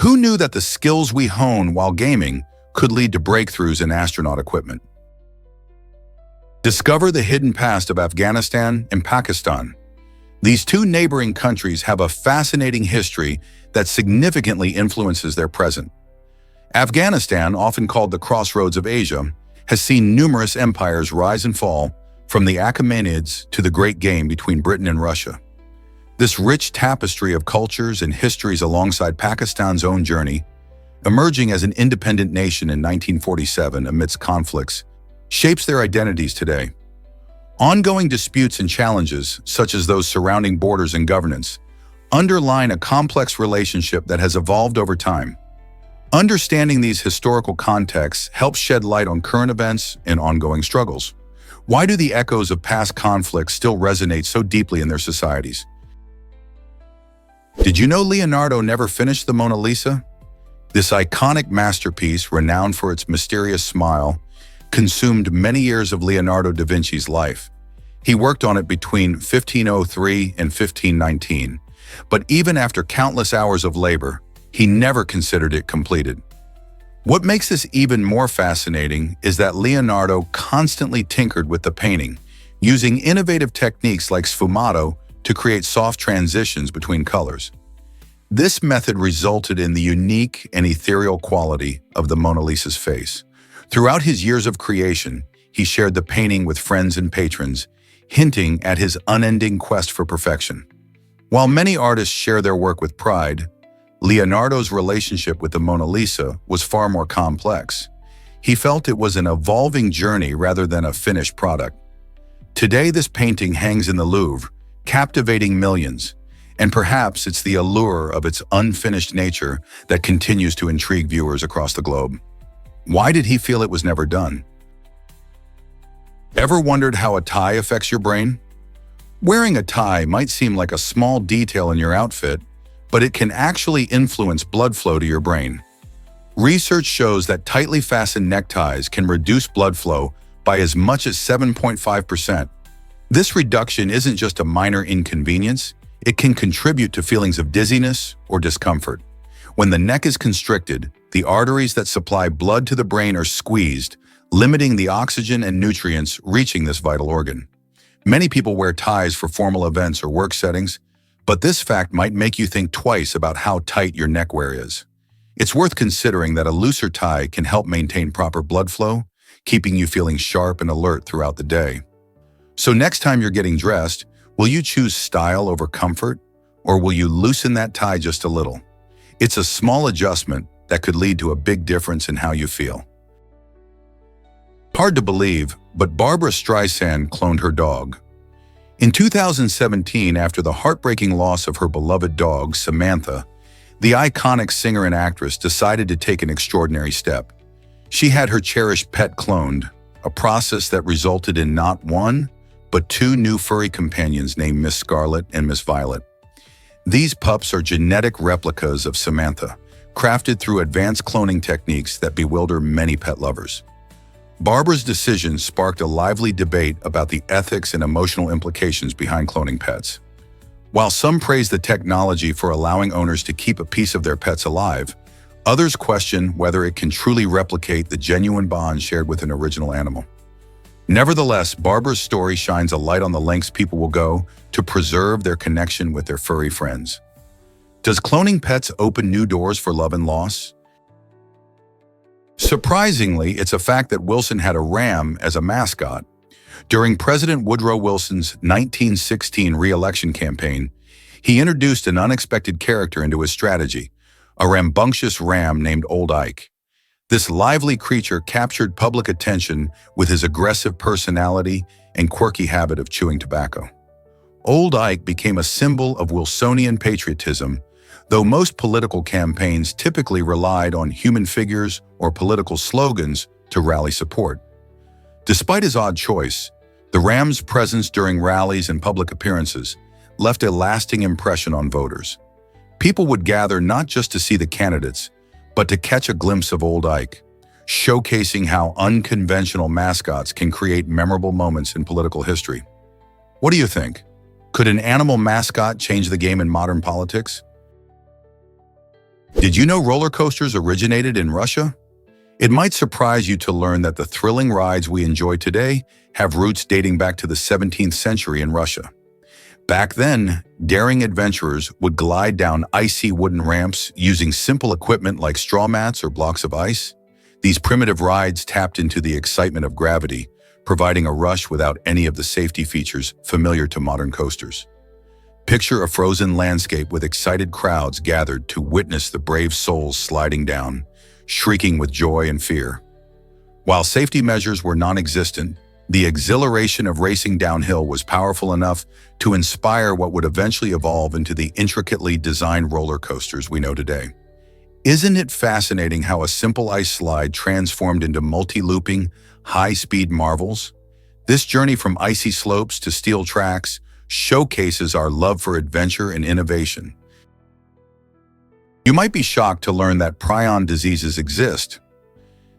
Who knew that the skills we hone while gaming could lead to breakthroughs in astronaut equipment? Discover the hidden past of Afghanistan and Pakistan. These two neighboring countries have a fascinating history that significantly influences their present. Afghanistan, often called the crossroads of Asia, has seen numerous empires rise and fall, from the Achaemenids to the Great Game between Britain and Russia. This rich tapestry of cultures and histories alongside Pakistan's own journey, emerging as an independent nation in 1947 amidst conflicts, shapes their identities today. Ongoing disputes and challenges, such as those surrounding borders and governance, underline a complex relationship that has evolved over time. Understanding these historical contexts helps shed light on current events and ongoing struggles. Why do the echoes of past conflicts still resonate so deeply in their societies? Did you know Leonardo never finished the Mona Lisa? This iconic masterpiece, renowned for its mysterious smile, consumed many years of Leonardo da Vinci's life. He worked on it between 1503 and 1519, but even after countless hours of labor, he never considered it completed. What makes this even more fascinating is that Leonardo constantly tinkered with the painting, using innovative techniques like sfumato to create soft transitions between colors. This method resulted in the unique and ethereal quality of the Mona Lisa's face. Throughout his years of creation, he shared the painting with friends and patrons, hinting at his unending quest for perfection. While many artists share their work with pride, Leonardo's relationship with the Mona Lisa was far more complex. He felt it was an evolving journey rather than a finished product. Today, this painting hangs in the Louvre, captivating millions, and perhaps it's the allure of its unfinished nature that continues to intrigue viewers across the globe. Why did he feel it was never done? Ever wondered how a tie affects your brain? Wearing a tie might seem like a small detail in your outfit, but it can actually influence blood flow to your brain. Research shows that tightly fastened neckties can reduce blood flow by as much as 7.5%. This reduction isn't just a minor inconvenience, it can contribute to feelings of dizziness or discomfort. When the neck is constricted, the arteries that supply blood to the brain are squeezed, limiting the oxygen and nutrients reaching this vital organ. Many people wear ties for formal events or work settings, but this fact might make you think twice about how tight your neckwear is. It's worth considering that a looser tie can help maintain proper blood flow, keeping you feeling sharp and alert throughout the day. So next time you're getting dressed, will you choose style over comfort, or will you loosen that tie just a little? It's a small adjustment that could lead to a big difference in how you feel. Hard to believe, but Barbra Streisand cloned her dog. In 2017, after the heartbreaking loss of her beloved dog, Samantha, the iconic singer and actress decided to take an extraordinary step. She had her cherished pet cloned, a process that resulted in not one, but two new furry companions named Miss Scarlet and Miss Violet. These pups are genetic replicas of Samantha, crafted through advanced cloning techniques that bewilder many pet lovers. Barbra's decision sparked a lively debate about the ethics and emotional implications behind cloning pets. While some praise the technology for allowing owners to keep a piece of their pets alive, others question whether it can truly replicate the genuine bond shared with an original animal. Nevertheless, Barbra's story shines a light on the lengths people will go to preserve their connection with their furry friends. Does cloning pets open new doors for love and loss? Surprisingly, it's a fact that Wilson had a ram as a mascot. During President Woodrow Wilson's 1916 re-election campaign, he introduced an unexpected character into his strategy, a rambunctious ram named Old Ike. This lively creature captured public attention with his aggressive personality and quirky habit of chewing tobacco. Old Ike became a symbol of Wilsonian patriotism, though most political campaigns typically relied on human figures or political slogans to rally support. Despite his odd choice, the ram's presence during rallies and public appearances left a lasting impression on voters. People would gather not just to see the candidates, but to catch a glimpse of Old Ike, showcasing how unconventional mascots can create memorable moments in political history. What do you think? Could an animal mascot change the game in modern politics? Did you know roller coasters originated in Russia? It might surprise you to learn that the thrilling rides we enjoy today have roots dating back to the 17th century in Russia. Back then, daring adventurers would glide down icy wooden ramps using simple equipment like straw mats or blocks of ice. These primitive rides tapped into the excitement of gravity, providing a rush without any of the safety features familiar to modern coasters. Picture a frozen landscape with excited crowds gathered to witness the brave souls sliding down, shrieking with joy and fear. While safety measures were non-existent, the exhilaration of racing downhill was powerful enough to inspire what would eventually evolve into the intricately designed roller coasters we know today. Isn't it fascinating how a simple ice slide transformed into multi-looping, high-speed marvels? This journey from icy slopes to steel tracks showcases our love for adventure and innovation. You might be shocked to learn that prion diseases exist.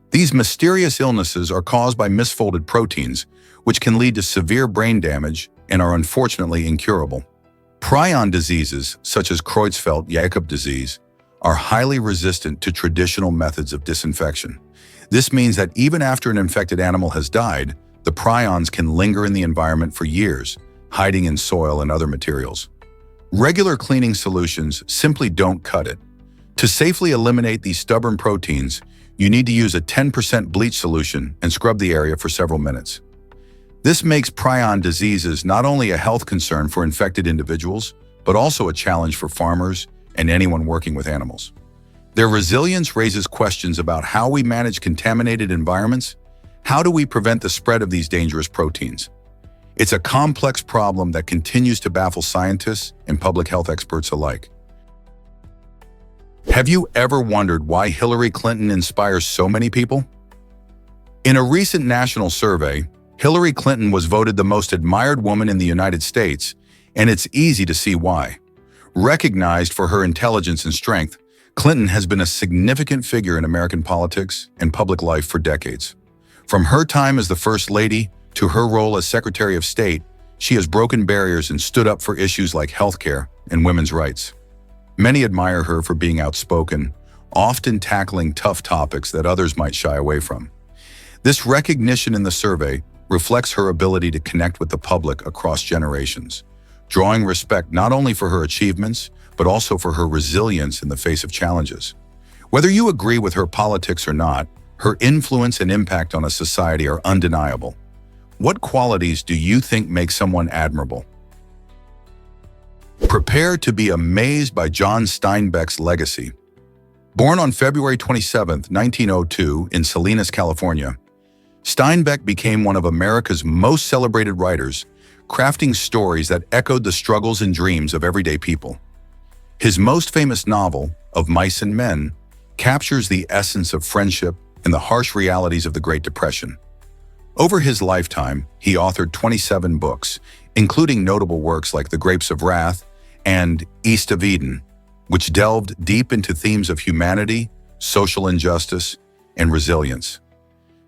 These mysterious illnesses are caused by misfolded proteins, which can lead to severe brain damage and are unfortunately incurable. Prion diseases, such as Creutzfeldt-Jakob disease, are highly resistant to traditional methods of disinfection. This means that even after an infected animal has died, the prions can linger in the environment for years, hiding in soil and other materials. Regular cleaning solutions simply don't cut it. To safely eliminate these stubborn proteins, you need to use a 10% bleach solution and scrub the area for several minutes. This makes prion diseases not only a health concern for infected individuals, but also a challenge for farmers and anyone working with animals. Their resilience raises questions about how we manage contaminated environments. How do we prevent the spread of these dangerous proteins? It's a complex problem that continues to baffle scientists and public health experts alike. Have you ever wondered why Hillary Clinton inspires so many people? In a recent national survey, Hillary Clinton was voted the most admired woman in the United States, and it's easy to see why. Recognized for her intelligence and strength, Clinton has been a significant figure in American politics and public life for decades. From her time as the First Lady to her role as Secretary of State, she has broken barriers and stood up for issues like healthcare and women's rights. Many admire her for being outspoken, often tackling tough topics that others might shy away from. This recognition in the survey reflects her ability to connect with the public across generations, drawing respect not only for her achievements, but also for her resilience in the face of challenges. Whether you agree with her politics or not, her influence and impact on a society are undeniable. What qualities do you think make someone admirable? Prepare to be amazed by John Steinbeck's legacy. Born on February 27, 1902, in Salinas, California, Steinbeck became one of America's most celebrated writers, crafting stories that echoed the struggles and dreams of everyday people. His most famous novel, Of Mice and Men, captures the essence of friendship and the harsh realities of the Great Depression. Over his lifetime, he authored 27 books, including notable works like The Grapes of Wrath and East of Eden, which delved deep into themes of humanity, social injustice, and resilience.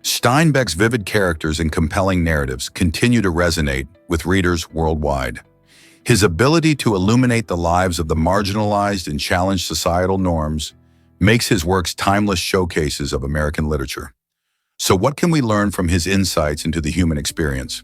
Steinbeck's vivid characters and compelling narratives continue to resonate with readers worldwide. His ability to illuminate the lives of the marginalized and challenge societal norms makes his works timeless showcases of American literature. So what can we learn from his insights into the human experience?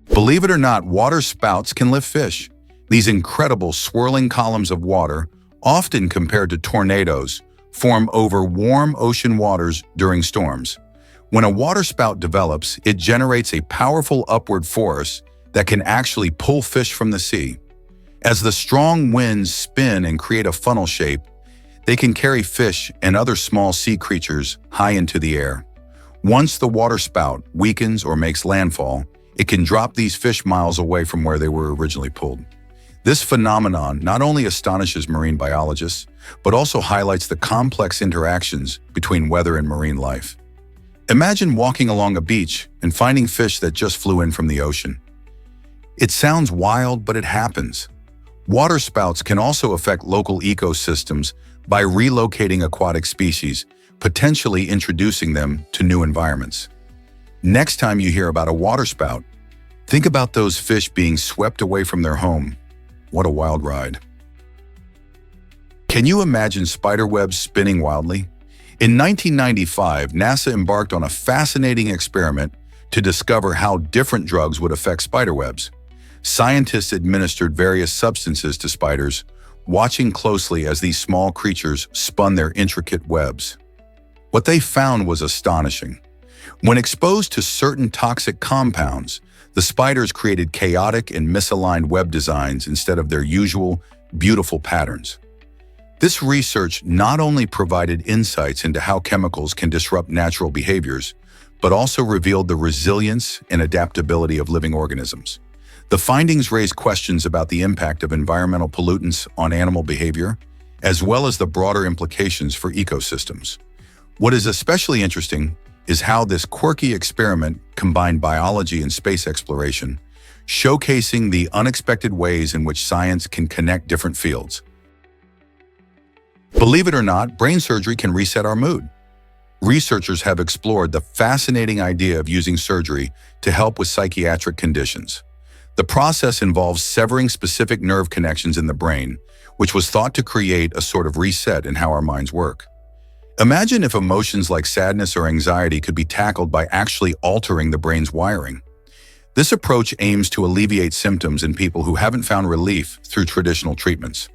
Believe it or not, water spouts can lift fish. These incredible swirling columns of water, often compared to tornadoes, form over warm ocean waters during storms. When a waterspout develops, it generates a powerful upward force that can actually pull fish from the sea. As the strong winds spin and create a funnel shape, they can carry fish and other small sea creatures high into the air. Once the waterspout weakens or makes landfall, it can drop these fish miles away from where they were originally pulled. This phenomenon not only astonishes marine biologists, but also highlights the complex interactions between weather and marine life. Imagine walking along a beach and finding fish that just flew in from the ocean. It sounds wild, but it happens. Waterspouts can also affect local ecosystems by relocating aquatic species, potentially introducing them to new environments. Next time you hear about a waterspout, think about those fish being swept away from their home. What a wild ride. Can you imagine spiderwebs spinning wildly? In 1995, NASA embarked on a fascinating experiment to discover how different drugs would affect spiderwebs. Scientists administered various substances to spiders, watching closely as these small creatures spun their intricate webs. What they found was astonishing. When exposed to certain toxic compounds, the spiders created chaotic and misaligned web designs instead of their usual, beautiful patterns. This research not only provided insights into how chemicals can disrupt natural behaviors, but also revealed the resilience and adaptability of living organisms. The findings raise questions about the impact of environmental pollutants on animal behavior, as well as the broader implications for ecosystems. What is especially interesting is how this quirky experiment combined biology and space exploration, showcasing the unexpected ways in which science can connect different fields. Believe it or not, brain surgery can reset our mood. Researchers have explored the fascinating idea of using surgery to help with psychiatric conditions. The process involves severing specific nerve connections in the brain, which was thought to create a sort of reset in how our minds work. Imagine if emotions like sadness or anxiety could be tackled by actually altering the brain's wiring. This approach aims to alleviate symptoms in people who haven't found relief through traditional treatments.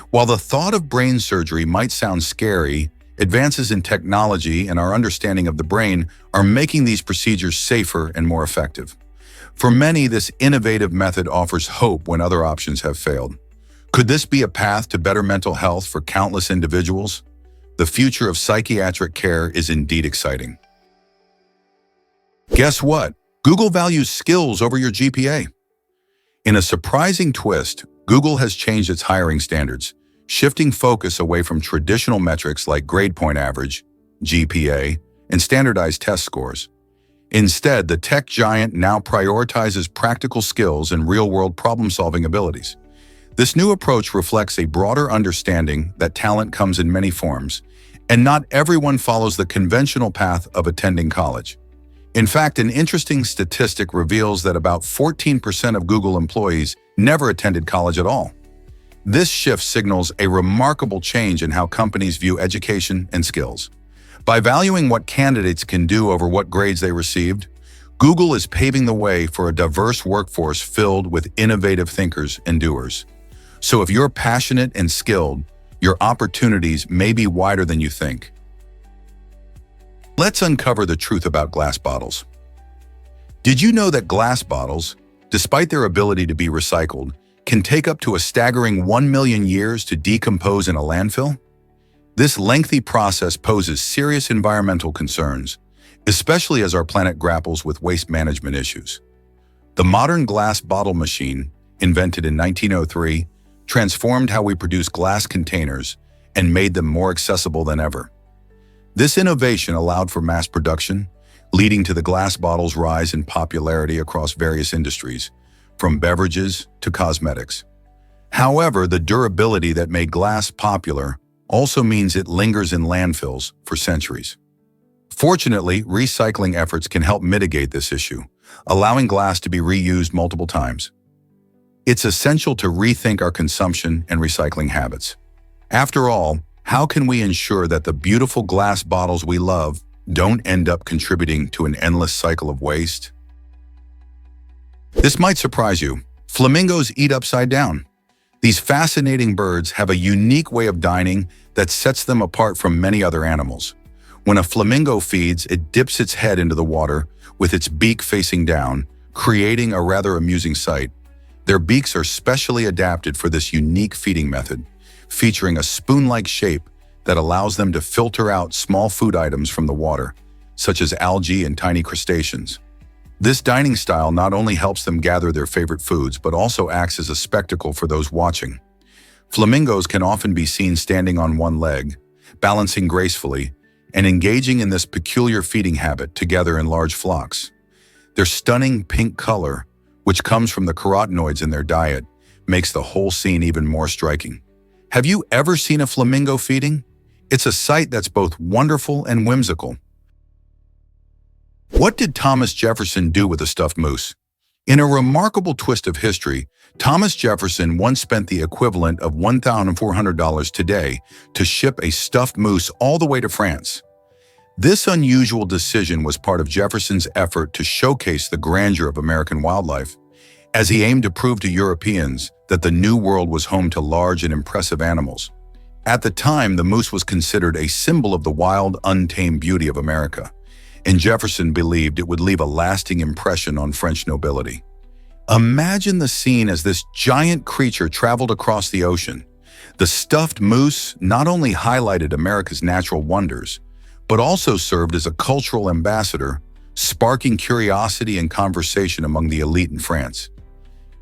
While the thought of brain surgery might sound scary, advances in technology and our understanding of the brain are making these procedures safer and more effective. For many, this innovative method offers hope when other options have failed. Could this be a path to better mental health for countless individuals? The future of psychiatric care is indeed exciting. Guess what? Google values skills over your GPA. In a surprising twist, Google has changed its hiring standards, shifting focus away from traditional metrics like grade point average, GPA, and standardized test scores. Instead, the tech giant now prioritizes practical skills and real-world problem-solving abilities. This new approach reflects a broader understanding that talent comes in many forms, and not everyone follows the conventional path of attending college. In fact, an interesting statistic reveals that about 14% of Google employees never attended college at all. This shift signals a remarkable change in how companies view education and skills. By valuing what candidates can do over what grades they received, Google is paving the way for a diverse workforce filled with innovative thinkers and doers. So if you're passionate and skilled, your opportunities may be wider than you think. Let's uncover the truth about glass bottles. Did you know that glass bottles, despite their ability to be recycled, can take up to a staggering 1 million years to decompose in a landfill? This lengthy process poses serious environmental concerns, especially as our planet grapples with waste management issues. The modern glass bottle machine, invented in 1903, transformed how we produce glass containers and made them more accessible than ever. This innovation allowed for mass production, leading to the glass bottle's rise in popularity across various industries, from beverages to cosmetics. However, the durability that made glass popular also means it lingers in landfills for centuries. Fortunately, recycling efforts can help mitigate this issue, allowing glass to be reused multiple times. It's essential to rethink our consumption and recycling habits. After all, how can we ensure that the beautiful glass bottles we love don't end up contributing to an endless cycle of waste? This might surprise you. Flamingos eat upside down. These fascinating birds have a unique way of dining that sets them apart from many other animals. When a flamingo feeds, it dips its head into the water with its beak facing down, creating a rather amusing sight. Their beaks are specially adapted for this unique feeding method, featuring a spoon-like shape that allows them to filter out small food items from the water, such as algae and tiny crustaceans. This dining style not only helps them gather their favorite foods, but also acts as a spectacle for those watching. Flamingos can often be seen standing on one leg, balancing gracefully, and engaging in this peculiar feeding habit together in large flocks. Their stunning pink color, which comes from the carotenoids in their diet, makes the whole scene even more striking. Have you ever seen a flamingo feeding? It's a sight that's both wonderful and whimsical. What did Thomas Jefferson do with a stuffed moose? In a remarkable twist of history, Thomas Jefferson once spent the equivalent of $1,400 today to ship a stuffed moose all the way to France. This unusual decision was part of Jefferson's effort to showcase the grandeur of American wildlife, as he aimed to prove to Europeans that the New World was home to large and impressive animals. At the time, the moose was considered a symbol of the wild, untamed beauty of America, and Jefferson believed it would leave a lasting impression on French nobility. Imagine the scene as this giant creature traveled across the ocean. The stuffed moose not only highlighted America's natural wonders, but also served as a cultural ambassador, sparking curiosity and conversation among the elite in France.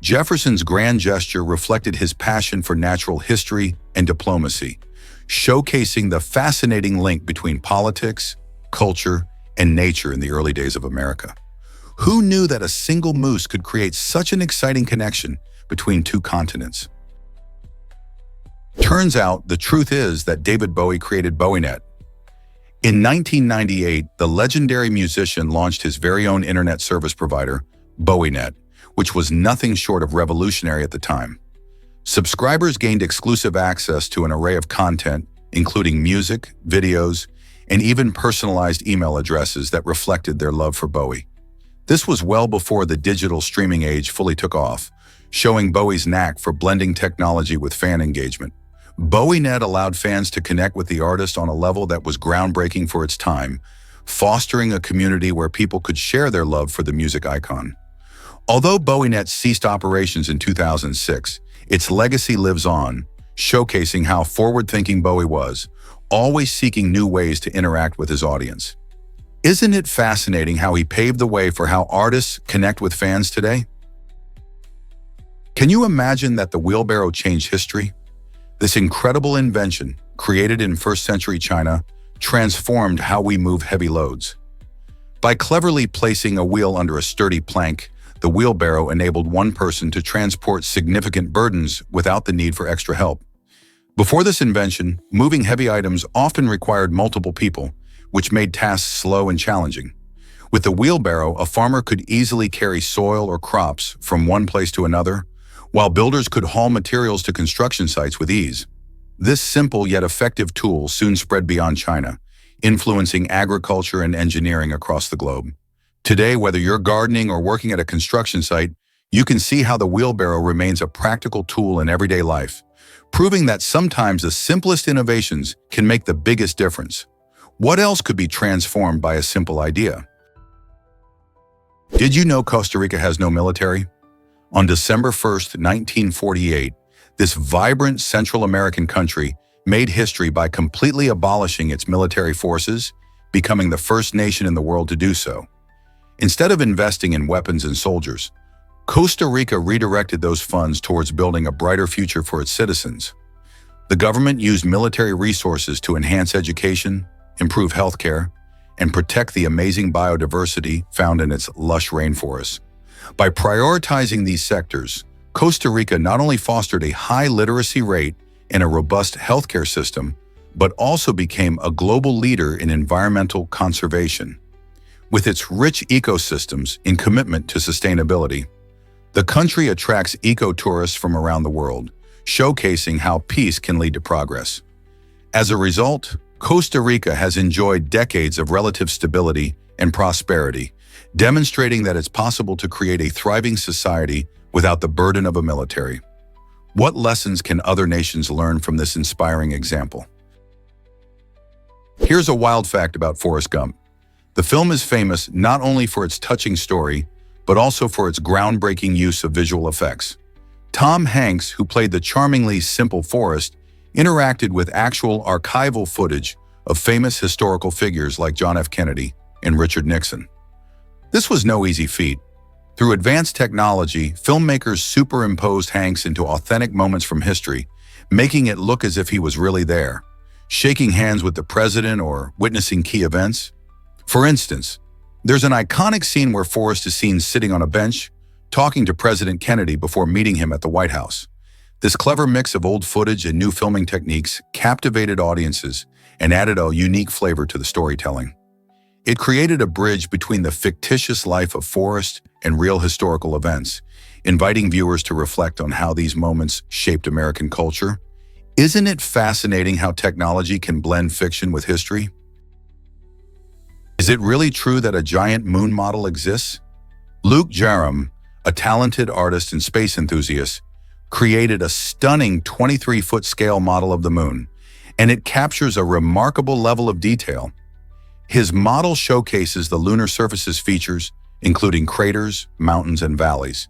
Jefferson's grand gesture reflected his passion for natural history and diplomacy, showcasing the fascinating link between politics, culture, and nature in the early days of America. Who knew that a single moose could create such an exciting connection between two continents? Turns out, the truth is that David Bowie created BowieNet. In 1998, the legendary musician launched his very own internet service provider, BowieNet, which was nothing short of revolutionary at the time. Subscribers gained exclusive access to an array of content, including music, videos, and even personalized email addresses that reflected their love for Bowie. This was well before the digital streaming age fully took off, showing Bowie's knack for blending technology with fan engagement. BowieNet allowed fans to connect with the artist on a level that was groundbreaking for its time, fostering a community where people could share their love for the music icon. Although BowieNet ceased operations in 2006, its legacy lives on, showcasing how forward-thinking Bowie was, always seeking new ways to interact with his audience. Isn't it fascinating how he paved the way for how artists connect with fans today? Can you imagine that the wheelbarrow changed history? This incredible invention, created in first-century China, transformed how we move heavy loads. By cleverly placing a wheel under a sturdy plank, the wheelbarrow enabled one person to transport significant burdens without the need for extra help. Before this invention, moving heavy items often required multiple people, which made tasks slow and challenging. With the wheelbarrow, a farmer could easily carry soil or crops from one place to another, while builders could haul materials to construction sites with ease. This simple yet effective tool soon spread beyond China, influencing agriculture and engineering across the globe. Today, whether you're gardening or working at a construction site, you can see how the wheelbarrow remains a practical tool in everyday life, proving that sometimes the simplest innovations can make the biggest difference. What else could be transformed by a simple idea? Did you know Costa Rica has no military? On December 1st, 1948, this vibrant Central American country made history by completely abolishing its military forces, becoming the first nation in the world to do so. Instead of investing in weapons and soldiers, Costa Rica redirected those funds towards building a brighter future for its citizens. The government used military resources to enhance education, improve healthcare, and protect the amazing biodiversity found in its lush rainforests. By prioritizing these sectors, Costa Rica not only fostered a high literacy rate and a robust healthcare system, but also became a global leader in environmental conservation. With its rich ecosystems and commitment to sustainability, the country attracts eco-tourists from around the world, showcasing how peace can lead to progress. As a result, Costa Rica has enjoyed decades of relative stability and prosperity, demonstrating that it's possible to create a thriving society without the burden of a military. What lessons can other nations learn from this inspiring example? Here's a wild fact about Forrest Gump. The film is famous not only for its touching story, but also for its groundbreaking use of visual effects. Tom Hanks, who played the charmingly simple Forrest, interacted with actual archival footage of famous historical figures like John F. Kennedy and Richard Nixon. This was no easy feat. Through advanced technology, filmmakers superimposed Hanks into authentic moments from history, making it look as if he was really there, shaking hands with the president or witnessing key events. For instance, there's an iconic scene where Forrest is seen sitting on a bench, talking to President Kennedy before meeting him at the White House. This clever mix of old footage and new filming techniques captivated audiences and added a unique flavor to the storytelling. It created a bridge between the fictitious life of Forrest and real historical events, inviting viewers to reflect on how these moments shaped American culture. Isn't it fascinating how technology can blend fiction with history? Is it really true that a giant moon model exists? Luke Jerram, a talented artist and space enthusiast, created a stunning 23-foot scale model of the moon, and it captures a remarkable level of detail. His model showcases the lunar surface's features, including craters, mountains, and valleys,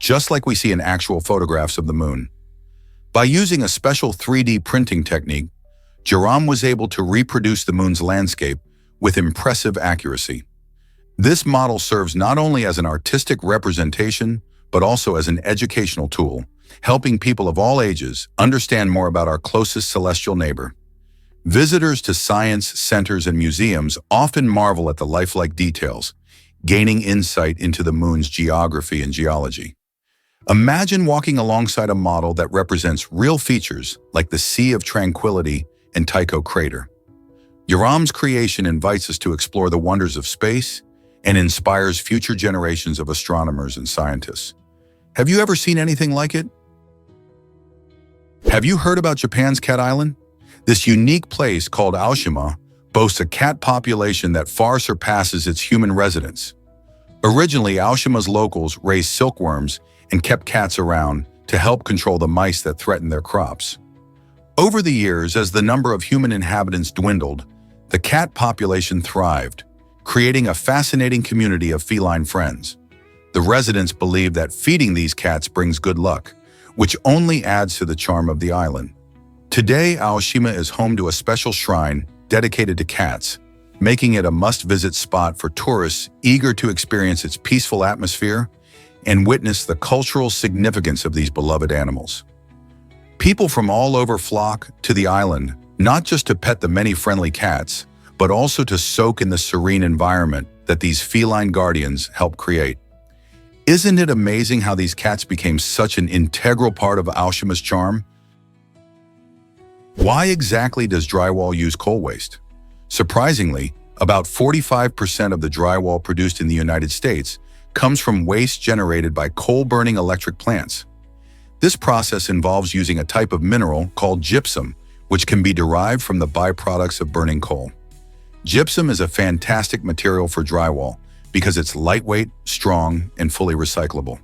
just like we see in actual photographs of the moon. By using a special 3D printing technique, Jerram was able to reproduce the moon's landscape with impressive accuracy. This model serves not only as an artistic representation, but also as an educational tool, helping people of all ages understand more about our closest celestial neighbor. Visitors to science centers and museums often marvel at the lifelike details, gaining insight into the moon's geography and geology. Imagine walking alongside a model that represents real features like the Sea of Tranquility and Tycho crater. Yoram's creation invites us to explore the wonders of space and inspires future generations of astronomers and scientists. Have you ever seen anything like it? Have you heard about Japan's Cat Island? This unique place called Aoshima boasts a cat population that far surpasses its human residents. Originally, Aoshima's locals raised silkworms and kept cats around to help control the mice that threatened their crops. Over the years, as the number of human inhabitants dwindled, the cat population thrived, creating a fascinating community of feline friends. The residents believe that feeding these cats brings good luck, which only adds to the charm of the island. Today, Aoshima is home to a special shrine dedicated to cats, making it a must-visit spot for tourists eager to experience its peaceful atmosphere and witness the cultural significance of these beloved animals. People from all over flock to the island, not just to pet the many friendly cats, but also to soak in the serene environment that these feline guardians help create. Isn't it amazing how these cats became such an integral part of Aoshima's charm? Why exactly does drywall use coal waste? Surprisingly, about 45% of the drywall produced in the United States comes from waste generated by coal-burning electric plants. This process involves using a type of mineral called gypsum, which can be derived from the byproducts of burning coal. Gypsum is a fantastic material for drywall because it's lightweight, strong, and fully recyclable.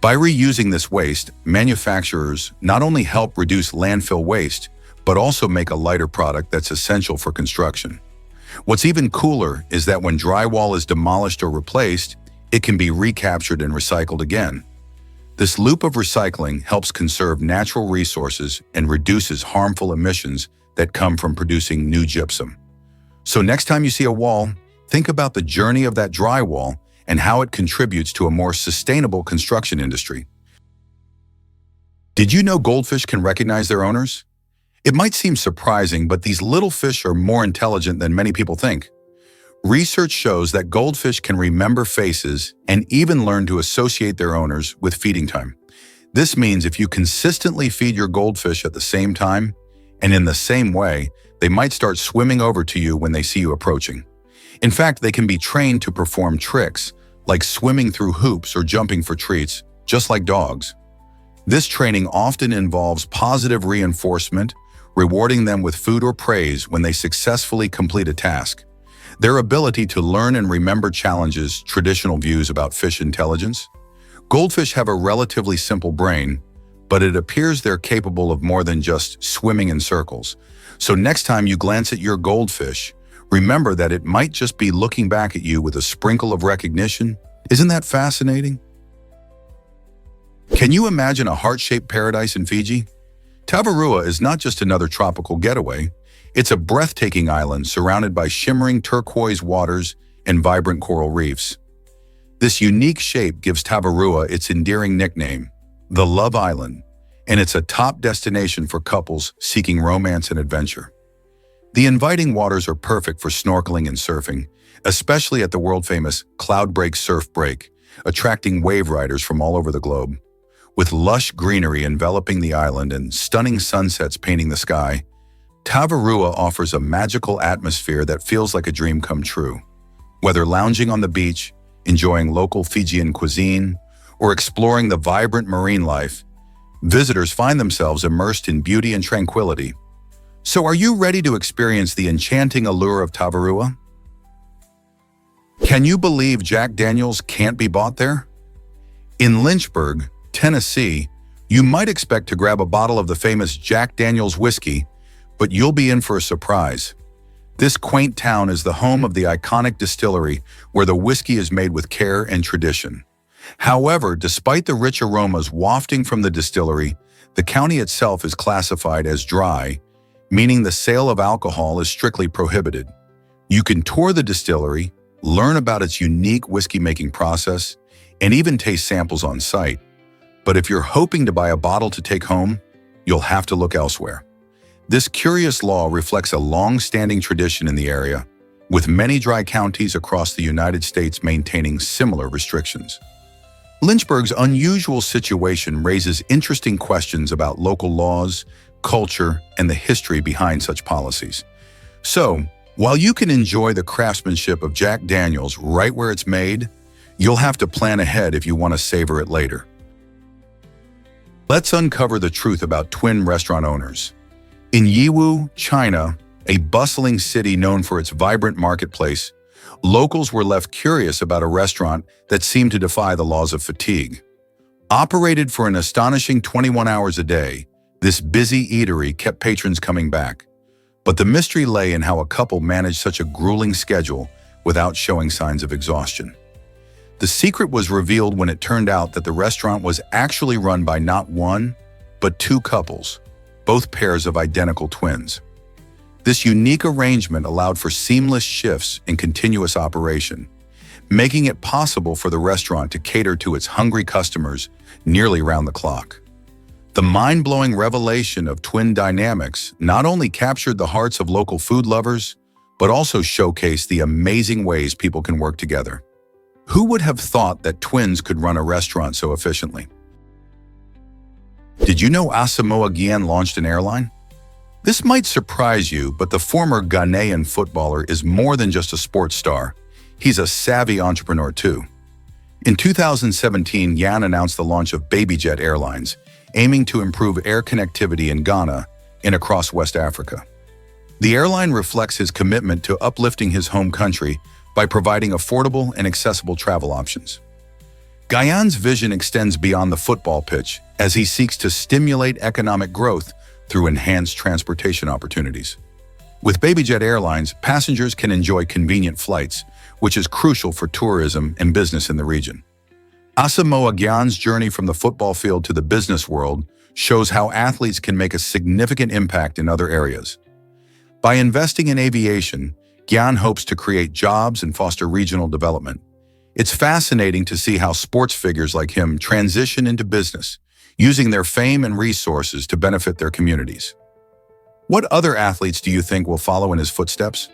By reusing this waste, manufacturers not only help reduce landfill waste, but also make a lighter product that's essential for construction. What's even cooler is that when drywall is demolished or replaced, it can be recaptured and recycled again. This loop of recycling helps conserve natural resources and reduces harmful emissions that come from producing new gypsum. So next time you see a wall, think about the journey of that drywall and how it contributes to a more sustainable construction industry. Did you know goldfish can recognize their owners? It might seem surprising, but these little fish are more intelligent than many people think. Research shows that goldfish can remember faces and even learn to associate their owners with feeding time. This means if you consistently feed your goldfish at the same time and in the same way, they might start swimming over to you when they see you approaching. In fact, they can be trained to perform tricks like swimming through hoops or jumping for treats, just like dogs. This training often involves positive reinforcement, rewarding them with food or praise when they successfully complete a task. Their ability to learn and remember challenges traditional views about fish intelligence. Goldfish have a relatively simple brain, but it appears they're capable of more than just swimming in circles. So next time you glance at your goldfish, remember that it might just be looking back at you with a sprinkle of recognition. Isn't that fascinating? Can you imagine a heart-shaped paradise in Fiji? Tavarua is not just another tropical getaway. It's a breathtaking island surrounded by shimmering turquoise waters and vibrant coral reefs. This unique shape gives Tavarua its endearing nickname, the Love Island, and it's a top destination for couples seeking romance and adventure. The inviting waters are perfect for snorkeling and surfing, especially at the world-famous Cloudbreak Surf Break, attracting wave riders from all over the globe. With lush greenery enveloping the island and stunning sunsets painting the sky, Tavarua offers a magical atmosphere that feels like a dream come true. Whether lounging on the beach, enjoying local Fijian cuisine, or exploring the vibrant marine life, visitors find themselves immersed in beauty and tranquility. So are you ready to experience the enchanting allure of Tavarua? Can you believe Jack Daniel's can't be bought there? In Lynchburg, Tennessee, you might expect to grab a bottle of the famous Jack Daniel's whiskey, but you'll be in for a surprise. This quaint town is the home of the iconic distillery where the whiskey is made with care and tradition. However, despite the rich aromas wafting from the distillery, the county itself is classified as dry, meaning the sale of alcohol is strictly prohibited. You can tour the distillery, learn about its unique whiskey-making process, and even taste samples on site. But if you're hoping to buy a bottle to take home, you'll have to look elsewhere. This curious law reflects a long-standing tradition in the area, with many dry counties across the United States maintaining similar restrictions. Lynchburg's unusual situation raises interesting questions about local laws, culture, and the history behind such policies. So, while you can enjoy the craftsmanship of Jack Daniel's right where it's made, you'll have to plan ahead if you want to savor it later. Let's uncover the truth about twin restaurant owners. In Yiwu, China, a bustling city known for its vibrant marketplace, locals were left curious about a restaurant that seemed to defy the laws of fatigue. Operated for an astonishing 21 hours a day, this busy eatery kept patrons coming back. But the mystery lay in how a couple managed such a grueling schedule without showing signs of exhaustion. The secret was revealed when it turned out that the restaurant was actually run by not one, but two couples, both pairs of identical twins. This unique arrangement allowed for seamless shifts and continuous operation, making it possible for the restaurant to cater to its hungry customers nearly round the clock. The mind-blowing revelation of twin dynamics not only captured the hearts of local food lovers, but also showcased the amazing ways people can work together. Who would have thought that twins could run a restaurant so efficiently? Did you know Asamoah Gyan launched an airline? This might surprise you, but the former Ghanaian footballer is more than just a sports star. He's a savvy entrepreneur too. In 2017, Gyan announced the launch of BabyJet Airlines, aiming to improve air connectivity in Ghana and across West Africa. The airline reflects his commitment to uplifting his home country by providing affordable and accessible travel options. Gyan's vision extends beyond the football pitch as he seeks to stimulate economic growth through enhanced transportation opportunities. With BabyJet Airlines, passengers can enjoy convenient flights, which is crucial for tourism and business in the region. Asamoah Gyan's journey from the football field to the business world shows how athletes can make a significant impact in other areas. By investing in aviation, Gyan hopes to create jobs and foster regional development. It's fascinating to see how sports figures like him transition into business, using their fame and resources to benefit their communities. What other athletes do you think will follow in his footsteps?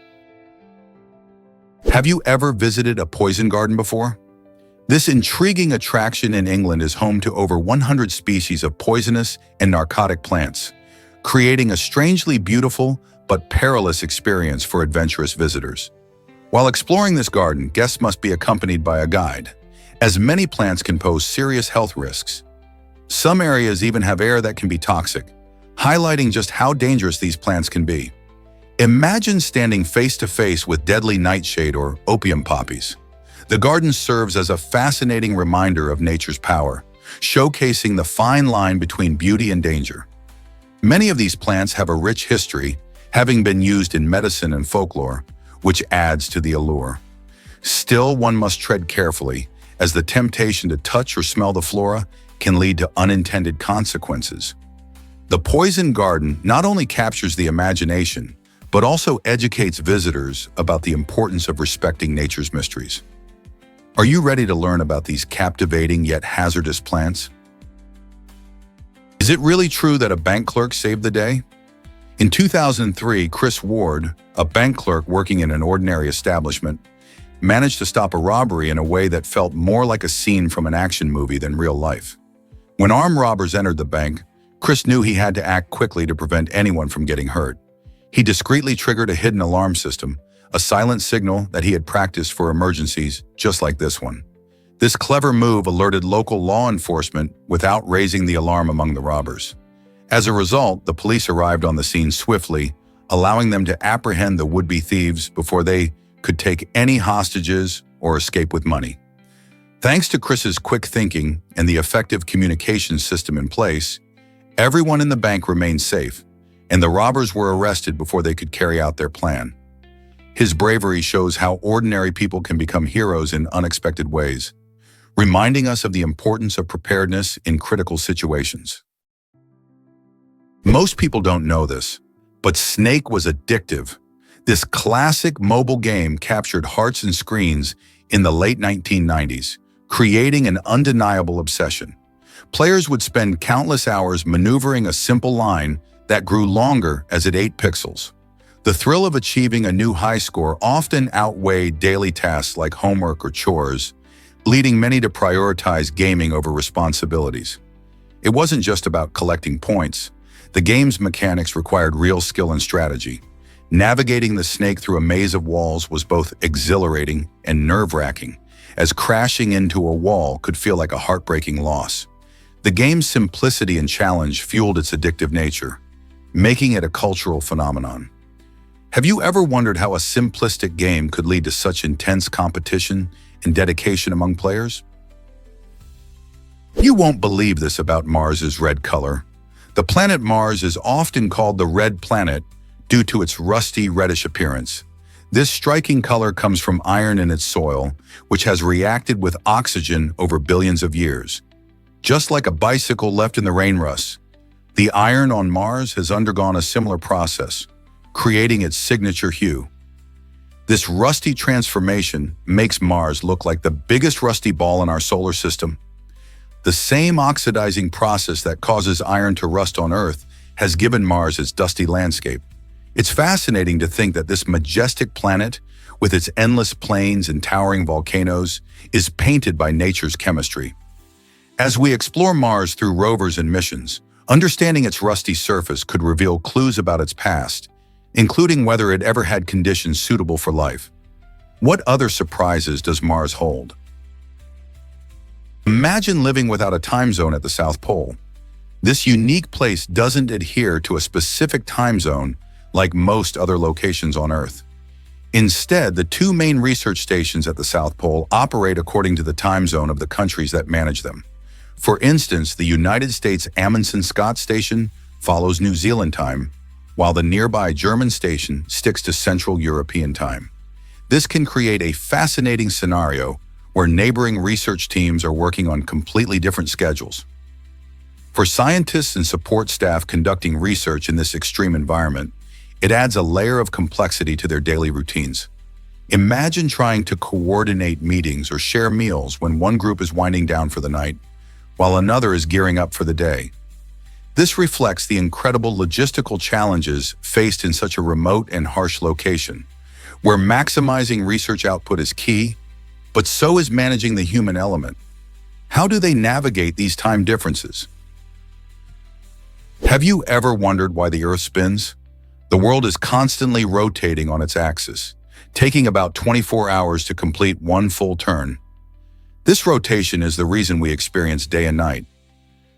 Have you ever visited a poison garden before? This intriguing attraction in England is home to over 100 species of poisonous and narcotic plants, creating a strangely beautiful but perilous experience for adventurous visitors. While exploring this garden, guests must be accompanied by a guide, as many plants can pose serious health risks. Some areas even have air that can be toxic, highlighting just how dangerous these plants can be. Imagine standing face-to-face with deadly nightshade or opium poppies. The garden serves as a fascinating reminder of nature's power, showcasing the fine line between beauty and danger. Many of these plants have a rich history, having been used in medicine and folklore, which adds to the allure. Still, one must tread carefully, as the temptation to touch or smell the flora can lead to unintended consequences. The poison garden not only captures the imagination, but also educates visitors about the importance of respecting nature's mysteries. Are you ready to learn about these captivating yet hazardous plants? Is it really true that a bank clerk saved the day? In 2003, Chris Ward, a bank clerk working in an ordinary establishment, managed to stop a robbery in a way that felt more like a scene from an action movie than real life. When armed robbers entered the bank, Chris knew he had to act quickly to prevent anyone from getting hurt. He discreetly triggered a hidden alarm system, a silent signal that he had practiced for emergencies just like this one. This clever move alerted local law enforcement without raising the alarm among the robbers. As a result, the police arrived on the scene swiftly, allowing them to apprehend the would-be thieves before they could take any hostages or escape with money. Thanks to Chris's quick thinking and the effective communication system in place, everyone in the bank remained safe, and the robbers were arrested before they could carry out their plan. His bravery shows how ordinary people can become heroes in unexpected ways, reminding us of the importance of preparedness in critical situations. Most people don't know this, but Snake was addictive. This classic mobile game captured hearts and screens in the late 1990s, creating an undeniable obsession. Players would spend countless hours maneuvering a simple line that grew longer as it ate pixels. The thrill of achieving a new high score often outweighed daily tasks like homework or chores, leading many to prioritize gaming over responsibilities. It wasn't just about collecting points. The game's mechanics required real skill and strategy. Navigating the snake through a maze of walls was both exhilarating and nerve-wracking, as crashing into a wall could feel like a heartbreaking loss. The game's simplicity and challenge fueled its addictive nature, making it a cultural phenomenon. Have you ever wondered how a simplistic game could lead to such intense competition and dedication among players? You won't believe this about Mars's red color. The planet Mars is often called the red planet due to its rusty reddish appearance. This striking color comes from iron in its soil, which has reacted with oxygen over billions of years. Just like a bicycle left in the rain rust, the iron on Mars has undergone a similar process, creating its signature hue. This rusty transformation makes Mars look like the biggest rusty ball in our solar system. The same oxidizing process that causes iron to rust on Earth has given Mars its dusty landscape. It's fascinating to think that this majestic planet, with its endless plains and towering volcanoes, is painted by nature's chemistry. As we explore Mars through rovers and missions, understanding its rusty surface could reveal clues about its past, including whether it ever had conditions suitable for life. What other surprises does Mars hold? Imagine living without a time zone at the South Pole. This unique place doesn't adhere to a specific time zone like most other locations on Earth. Instead, the two main research stations at the South Pole operate according to the time zone of the countries that manage them. For instance, the United States Amundsen-Scott Station follows New Zealand time, while the nearby German station sticks to Central European time. This can create a fascinating scenario where neighboring research teams are working on completely different schedules. For scientists and support staff conducting research in this extreme environment, it adds a layer of complexity to their daily routines. Imagine trying to coordinate meetings or share meals when one group is winding down for the night, while another is gearing up for the day. This reflects the incredible logistical challenges faced in such a remote and harsh location, where maximizing research output is key, but so is managing the human element. How do they navigate these time differences? Have you ever wondered why the Earth spins? The world is constantly rotating on its axis, taking about 24 hours to complete one full turn. This rotation is the reason we experience day and night.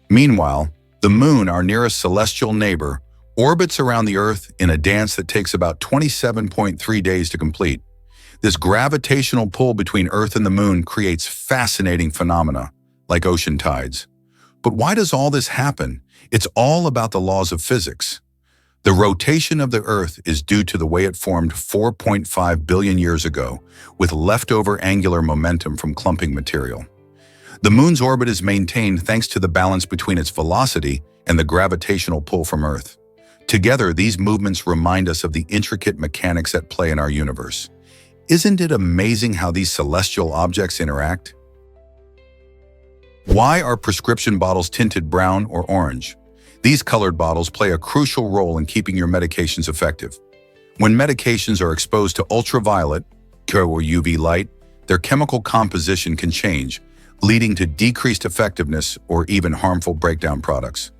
Meanwhile, the Moon, our nearest celestial neighbor, orbits around the Earth in a dance that takes about 27.3 days to complete. This gravitational pull between Earth and the Moon creates fascinating phenomena, like ocean tides. But why does all this happen? It's all about the laws of physics. The rotation of the Earth is due to the way it formed 4.5 billion years ago, with leftover angular momentum from clumping material. The Moon's orbit is maintained thanks to the balance between its velocity and the gravitational pull from Earth. Together, these movements remind us of the intricate mechanics at play in our universe. Isn't it amazing how these celestial objects interact? Why are prescription bottles tinted brown or orange? These colored bottles play a crucial role in keeping your medications effective. When medications are exposed to ultraviolet or UV light, their chemical composition can change, leading to decreased effectiveness or even harmful breakdown products.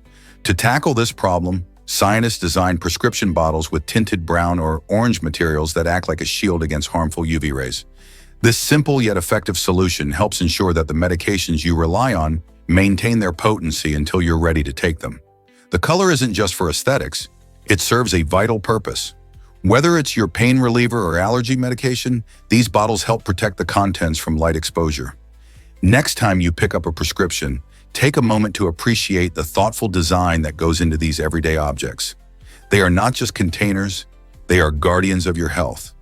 To tackle this problem, scientists designed prescription bottles with tinted brown or orange materials that act like a shield against harmful UV rays. This simple yet effective solution helps ensure that the medications you rely on maintain their potency until you're ready to take them. The color isn't just for aesthetics, it serves a vital purpose. Whether it's your pain reliever or allergy medication, these bottles help protect the contents from light exposure. Next time you pick up a prescription, take a moment to appreciate the thoughtful design that goes into these everyday objects. They are not just containers, they are guardians of your health.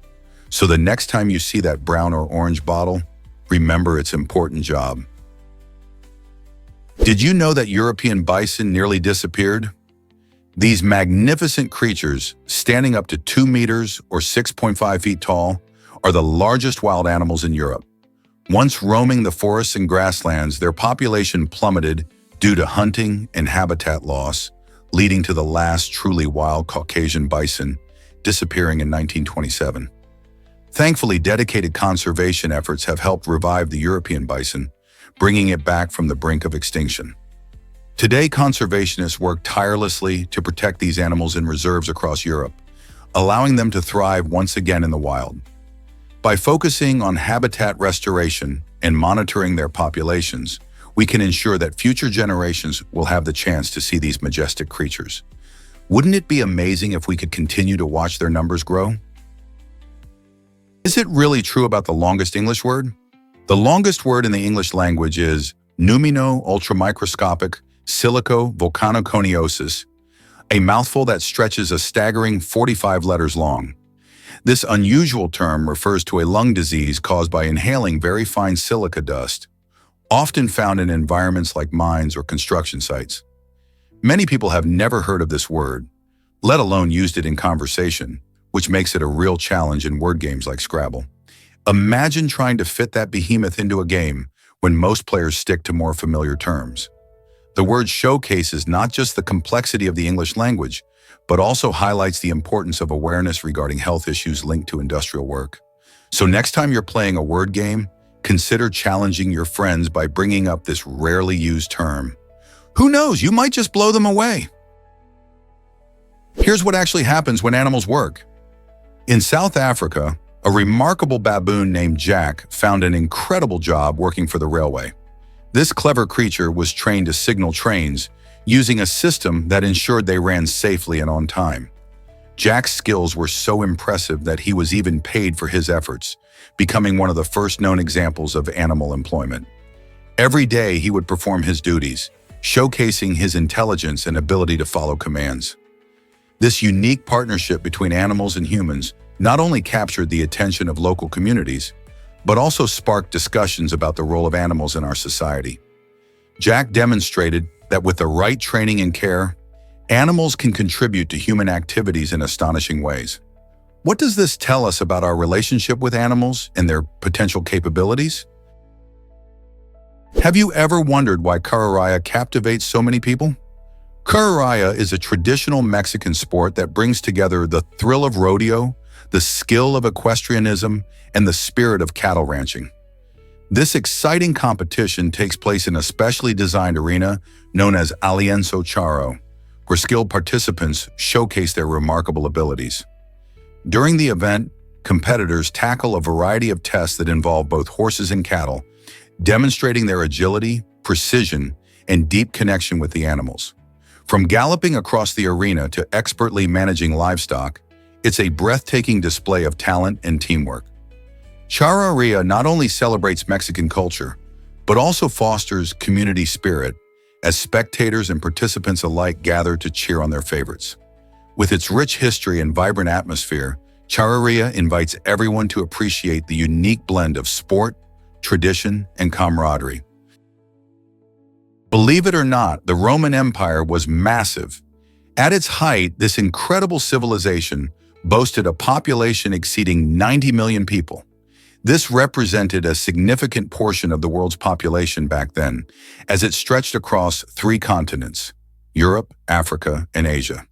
So the next time you see that brown or orange bottle, remember its important job. Did you know that European bison nearly disappeared? These magnificent creatures, standing up to 2 meters or 6.5 feet tall, are the largest wild animals in Europe. Once roaming the forests and grasslands, their population plummeted due to hunting and habitat loss, leading to the last truly wild Caucasian bison disappearing in 1927. Thankfully, dedicated conservation efforts have helped revive the European bison, bringing it back from the brink of extinction. Today, conservationists work tirelessly to protect these animals in reserves across Europe, allowing them to thrive once again in the wild. By focusing on habitat restoration and monitoring their populations, we can ensure that future generations will have the chance to see these majestic creatures. Wouldn't it be amazing if we could continue to watch their numbers grow? Is it really true about the longest English word? The longest word in the English language is pneumino-ultramicroscopic silico-volcanoconiosis, a mouthful that stretches a staggering 45 letters long. This unusual term refers to a lung disease caused by inhaling very fine silica dust, often found in environments like mines or construction sites. Many people have never heard of this word, let alone used it in conversation, which makes it a real challenge in word games like Scrabble. Imagine trying to fit that behemoth into a game when most players stick to more familiar terms. The word showcases not just the complexity of the English language, but also highlights the importance of awareness regarding health issues linked to industrial work. So next time you're playing a word game, consider challenging your friends by bringing up this rarely used term. Who knows, you might just blow them away. Here's what actually happens when animals work. In South Africa, a remarkable baboon named Jack found an incredible job working for the railway. This clever creature was trained to signal trains using a system that ensured they ran safely and on time. Jack's skills were so impressive that he was even paid for his efforts, becoming one of the first known examples of animal employment. Every day he would perform his duties, showcasing his intelligence and ability to follow commands. This unique partnership between animals and humans not only captured the attention of local communities, but also sparked discussions about the role of animals in our society. Jack demonstrated that with the right training and care, animals can contribute to human activities in astonishing ways. What does this tell us about our relationship with animals and their potential capabilities? Have you ever wondered why carrerilla captivates so many people? Carrerilla is a traditional Mexican sport that brings together the thrill of rodeo, the skill of equestrianism, and the spirit of cattle ranching. This exciting competition takes place in a specially designed arena known as Alienzo Charro, where skilled participants showcase their remarkable abilities. During the event, competitors tackle a variety of tests that involve both horses and cattle, demonstrating their agility, precision, and deep connection with the animals. From galloping across the arena to expertly managing livestock, it's a breathtaking display of talent and teamwork. Carrerilla not only celebrates Mexican culture, but also fosters community spirit as spectators and participants alike gather to cheer on their favorites. With its rich history and vibrant atmosphere, Carrerilla invites everyone to appreciate the unique blend of sport, tradition, and camaraderie. Believe it or not, the Roman Empire was massive. At its height, this incredible civilization boasted a population exceeding 90 million people. This represented a significant portion of the world's population back then, as it stretched across 3 continents: Europe, Africa, and Asia.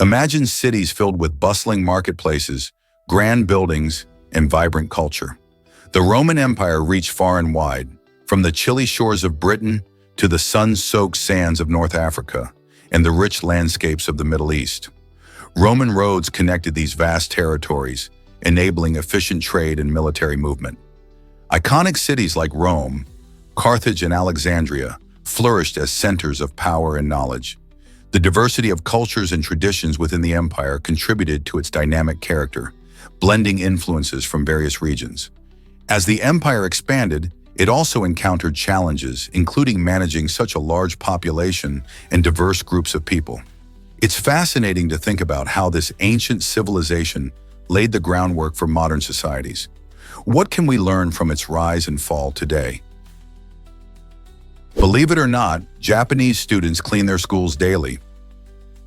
Imagine cities filled with bustling marketplaces, grand buildings, and vibrant culture. The Roman Empire reached far and wide, from the chilly shores of Britain to the sun-soaked sands of North Africa and the rich landscapes of the Middle East. Roman roads connected these vast territories, enabling efficient trade and military movement. Iconic cities like Rome, Carthage, and Alexandria flourished as centers of power and knowledge. The diversity of cultures and traditions within the empire contributed to its dynamic character, blending influences from various regions. As the empire expanded, it also encountered challenges, including managing such a large population and diverse groups of people. It's fascinating to think about how this ancient civilization laid the groundwork for modern societies. What can we learn from its rise and fall today? Believe it or not, Japanese students clean their schools daily.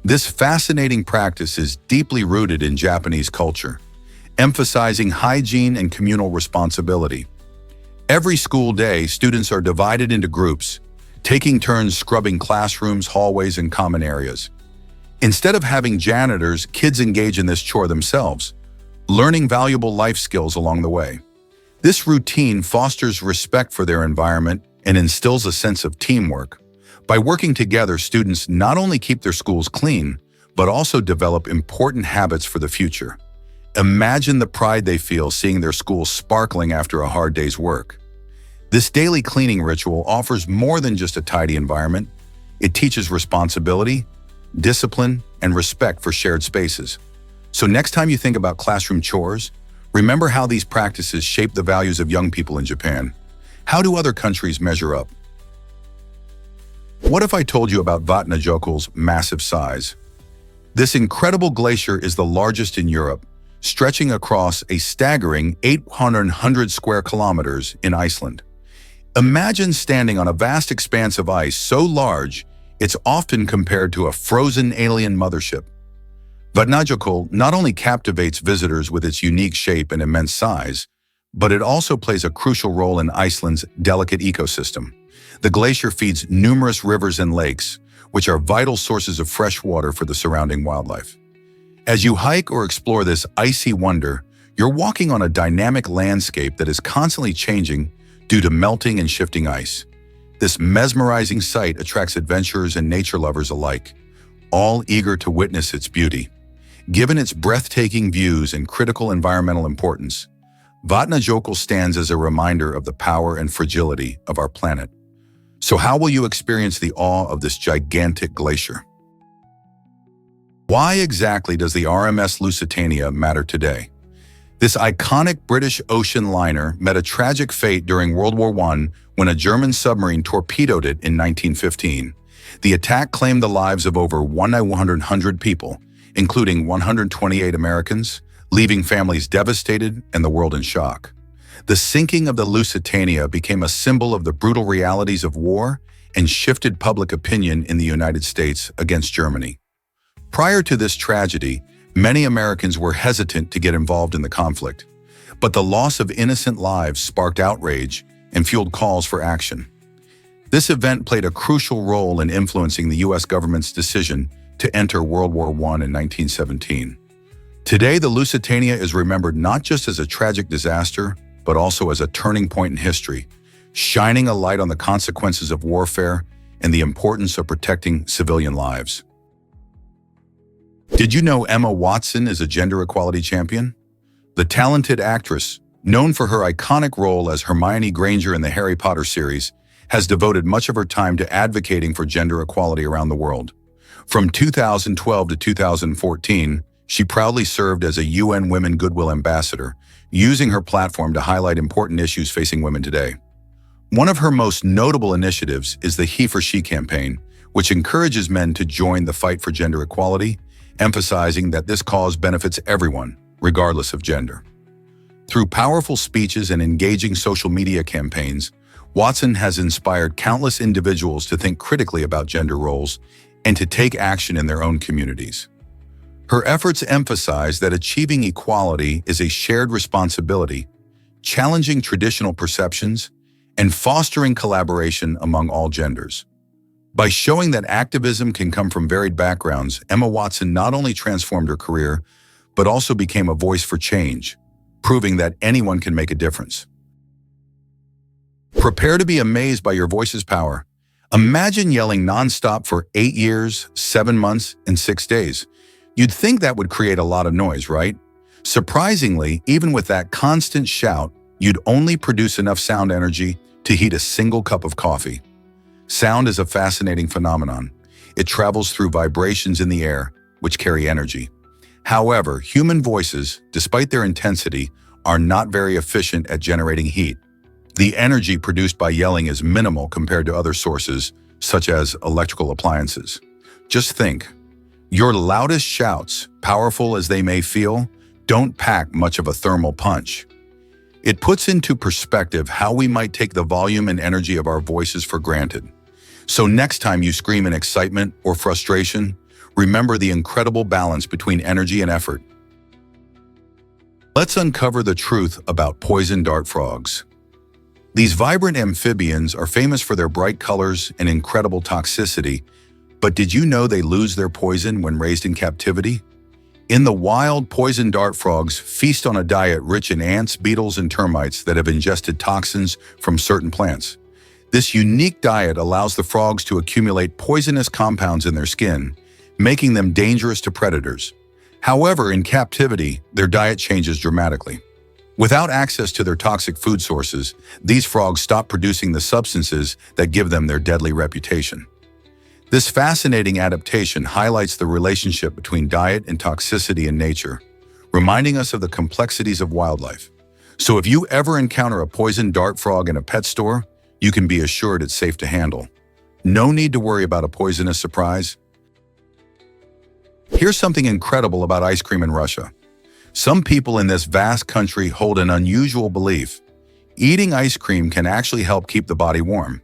This fascinating practice is deeply rooted in Japanese culture, emphasizing hygiene and communal responsibility. Every school day, students are divided into groups, taking turns scrubbing classrooms, hallways, and common areas. Instead of having janitors, kids engage in this chore themselves, learning valuable life skills along the way. This routine fosters respect for their environment and instills a sense of teamwork. By working together, students not only keep their schools clean, but also develop important habits for the future. Imagine the pride they feel seeing their school sparkling after a hard day's work. This daily cleaning ritual offers more than just a tidy environment. It teaches responsibility, discipline, and respect for shared spaces. So next time you think about classroom chores, remember how these practices shape the values of young people in Japan. How do other countries measure up? What if I told you about Vatnajökull's massive size? This incredible glacier is the largest in Europe, stretching across a staggering 800 square kilometers in Iceland. Imagine standing on a vast expanse of ice so large, it's often compared to a frozen alien mothership. Vatnajökull not only captivates visitors with its unique shape and immense size, but it also plays a crucial role in Iceland's delicate ecosystem. The glacier feeds numerous rivers and lakes, which are vital sources of fresh water for the surrounding wildlife. As you hike or explore this icy wonder, you're walking on a dynamic landscape that is constantly changing due to melting and shifting ice. This mesmerizing sight attracts adventurers and nature lovers alike, all eager to witness its beauty. Given its breathtaking views and critical environmental importance, Vatnajökull stands as a reminder of the power and fragility of our planet. So how will you experience the awe of this gigantic glacier? Why exactly does the RMS Lusitania matter today? This iconic British ocean liner met a tragic fate during World War I when a German submarine torpedoed it in 1915. The attack claimed the lives of over 100 people, including 128 Americans, leaving families devastated and the world in shock. The sinking of the Lusitania became a symbol of the brutal realities of war and shifted public opinion in the United States against Germany. Prior to this tragedy, many Americans were hesitant to get involved in the conflict, but the loss of innocent lives sparked outrage and fueled calls for action. This event played a crucial role in influencing the U.S. government's decision to enter World War I in 1917. Today, the Lusitania is remembered not just as a tragic disaster, but also as a turning point in history, shining a light on the consequences of warfare and the importance of protecting civilian lives. Did you know Emma Watson is a gender equality champion? The talented actress, known for her iconic role as Hermione Granger in the Harry Potter series, has devoted much of her time to advocating for gender equality around the world. From 2012 to 2014, she proudly served as a UN Women Goodwill Ambassador, using her platform to highlight important issues facing women today. One of her most notable initiatives is the He for She campaign, which encourages men to join the fight for gender equality, emphasizing that this cause benefits everyone, regardless of gender. Through powerful speeches and engaging social media campaigns, Watson has inspired countless individuals to think critically about gender roles and to take action in their own communities. Her efforts emphasize that achieving equality is a shared responsibility, challenging traditional perceptions, and fostering collaboration among all genders. By showing that activism can come from varied backgrounds, Emma Watson not only transformed her career, but also became a voice for change, proving that anyone can make a difference. Prepare to be amazed by your voice's power. Imagine yelling nonstop for 8 years, 7 months, and 6 days. You'd think that would create a lot of noise, right? Surprisingly, even with that constant shout, you'd only produce enough sound energy to heat a single cup of coffee. Sound is a fascinating phenomenon. It travels through vibrations in the air, which carry energy. However, human voices, despite their intensity, are not very efficient at generating heat. The energy produced by yelling is minimal compared to other sources, such as electrical appliances. Just think, your loudest shouts, powerful as they may feel, don't pack much of a thermal punch. It puts into perspective how we might take the volume and energy of our voices for granted. So next time you scream in excitement or frustration, remember the incredible balance between energy and effort. Let's uncover the truth about poison dart frogs. These vibrant amphibians are famous for their bright colors and incredible toxicity, but did you know they lose their poison when raised in captivity? In the wild, poison dart frogs feast on a diet rich in ants, beetles, and termites that have ingested toxins from certain plants. This unique diet allows the frogs to accumulate poisonous compounds in their skin, making them dangerous to predators. However, in captivity, their diet changes dramatically. Without access to their toxic food sources, these frogs stop producing the substances that give them their deadly reputation. This fascinating adaptation highlights the relationship between diet and toxicity in nature, reminding us of the complexities of wildlife. So if you ever encounter a poisoned dart frog in a pet store, you can be assured it's safe to handle. No need to worry about a poisonous surprise. Here's something incredible about ice cream in Russia. Some people in this vast country hold an unusual belief. Eating ice cream can actually help keep the body warm.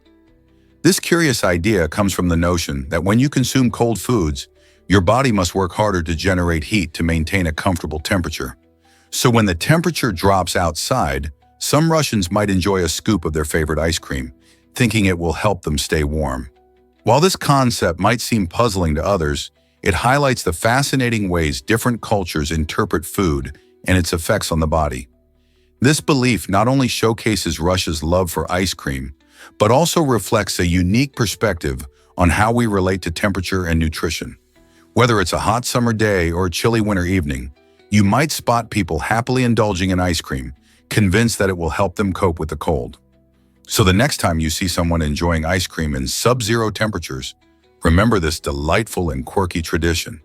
This curious idea comes from the notion that when you consume cold foods, your body must work harder to generate heat to maintain a comfortable temperature. So when the temperature drops outside, some Russians might enjoy a scoop of their favorite ice cream, thinking it will help them stay warm. While this concept might seem puzzling to others, it highlights the fascinating ways different cultures interpret food and its effects on the body. This belief not only showcases Russia's love for ice cream, but also reflects a unique perspective on how we relate to temperature and nutrition. Whether it's a hot summer day or a chilly winter evening, you might spot people happily indulging in ice cream, convinced that it will help them cope with the cold. So the next time you see someone enjoying ice cream in sub-zero temperatures, remember this delightful and quirky tradition.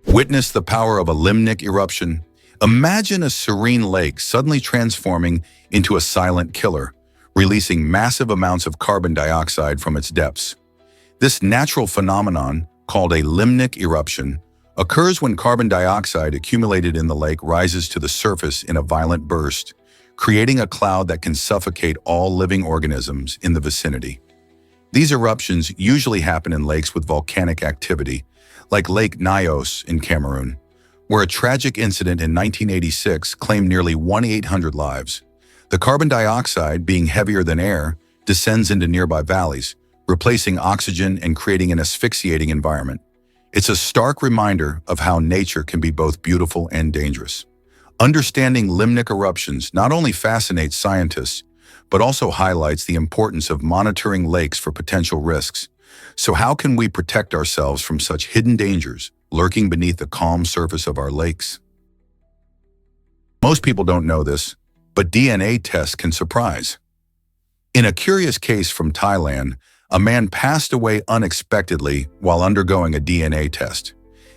Witness the power of a limnic eruption. Imagine a serene lake suddenly transforming into a silent killer, releasing massive amounts of carbon dioxide from its depths. This natural phenomenon, called a limnic eruption, occurs when carbon dioxide accumulated in the lake rises to the surface in a violent burst, creating a cloud that can suffocate all living organisms in the vicinity. These eruptions usually happen in lakes with volcanic activity, like Lake Nyos in Cameroon, where a tragic incident in 1986 claimed nearly 1,800 lives. The carbon dioxide, being heavier than air, descends into nearby valleys, replacing oxygen and creating an asphyxiating environment. It's a stark reminder of how nature can be both beautiful and dangerous. Understanding limnic eruptions not only fascinates scientists, but also highlights the importance of monitoring lakes for potential risks. So how can we protect ourselves from such hidden dangers lurking beneath the calm surface of our lakes? Most people don't know this, but DNA tests can surprise. In a curious case from Thailand, a man passed away unexpectedly while undergoing a DNA test.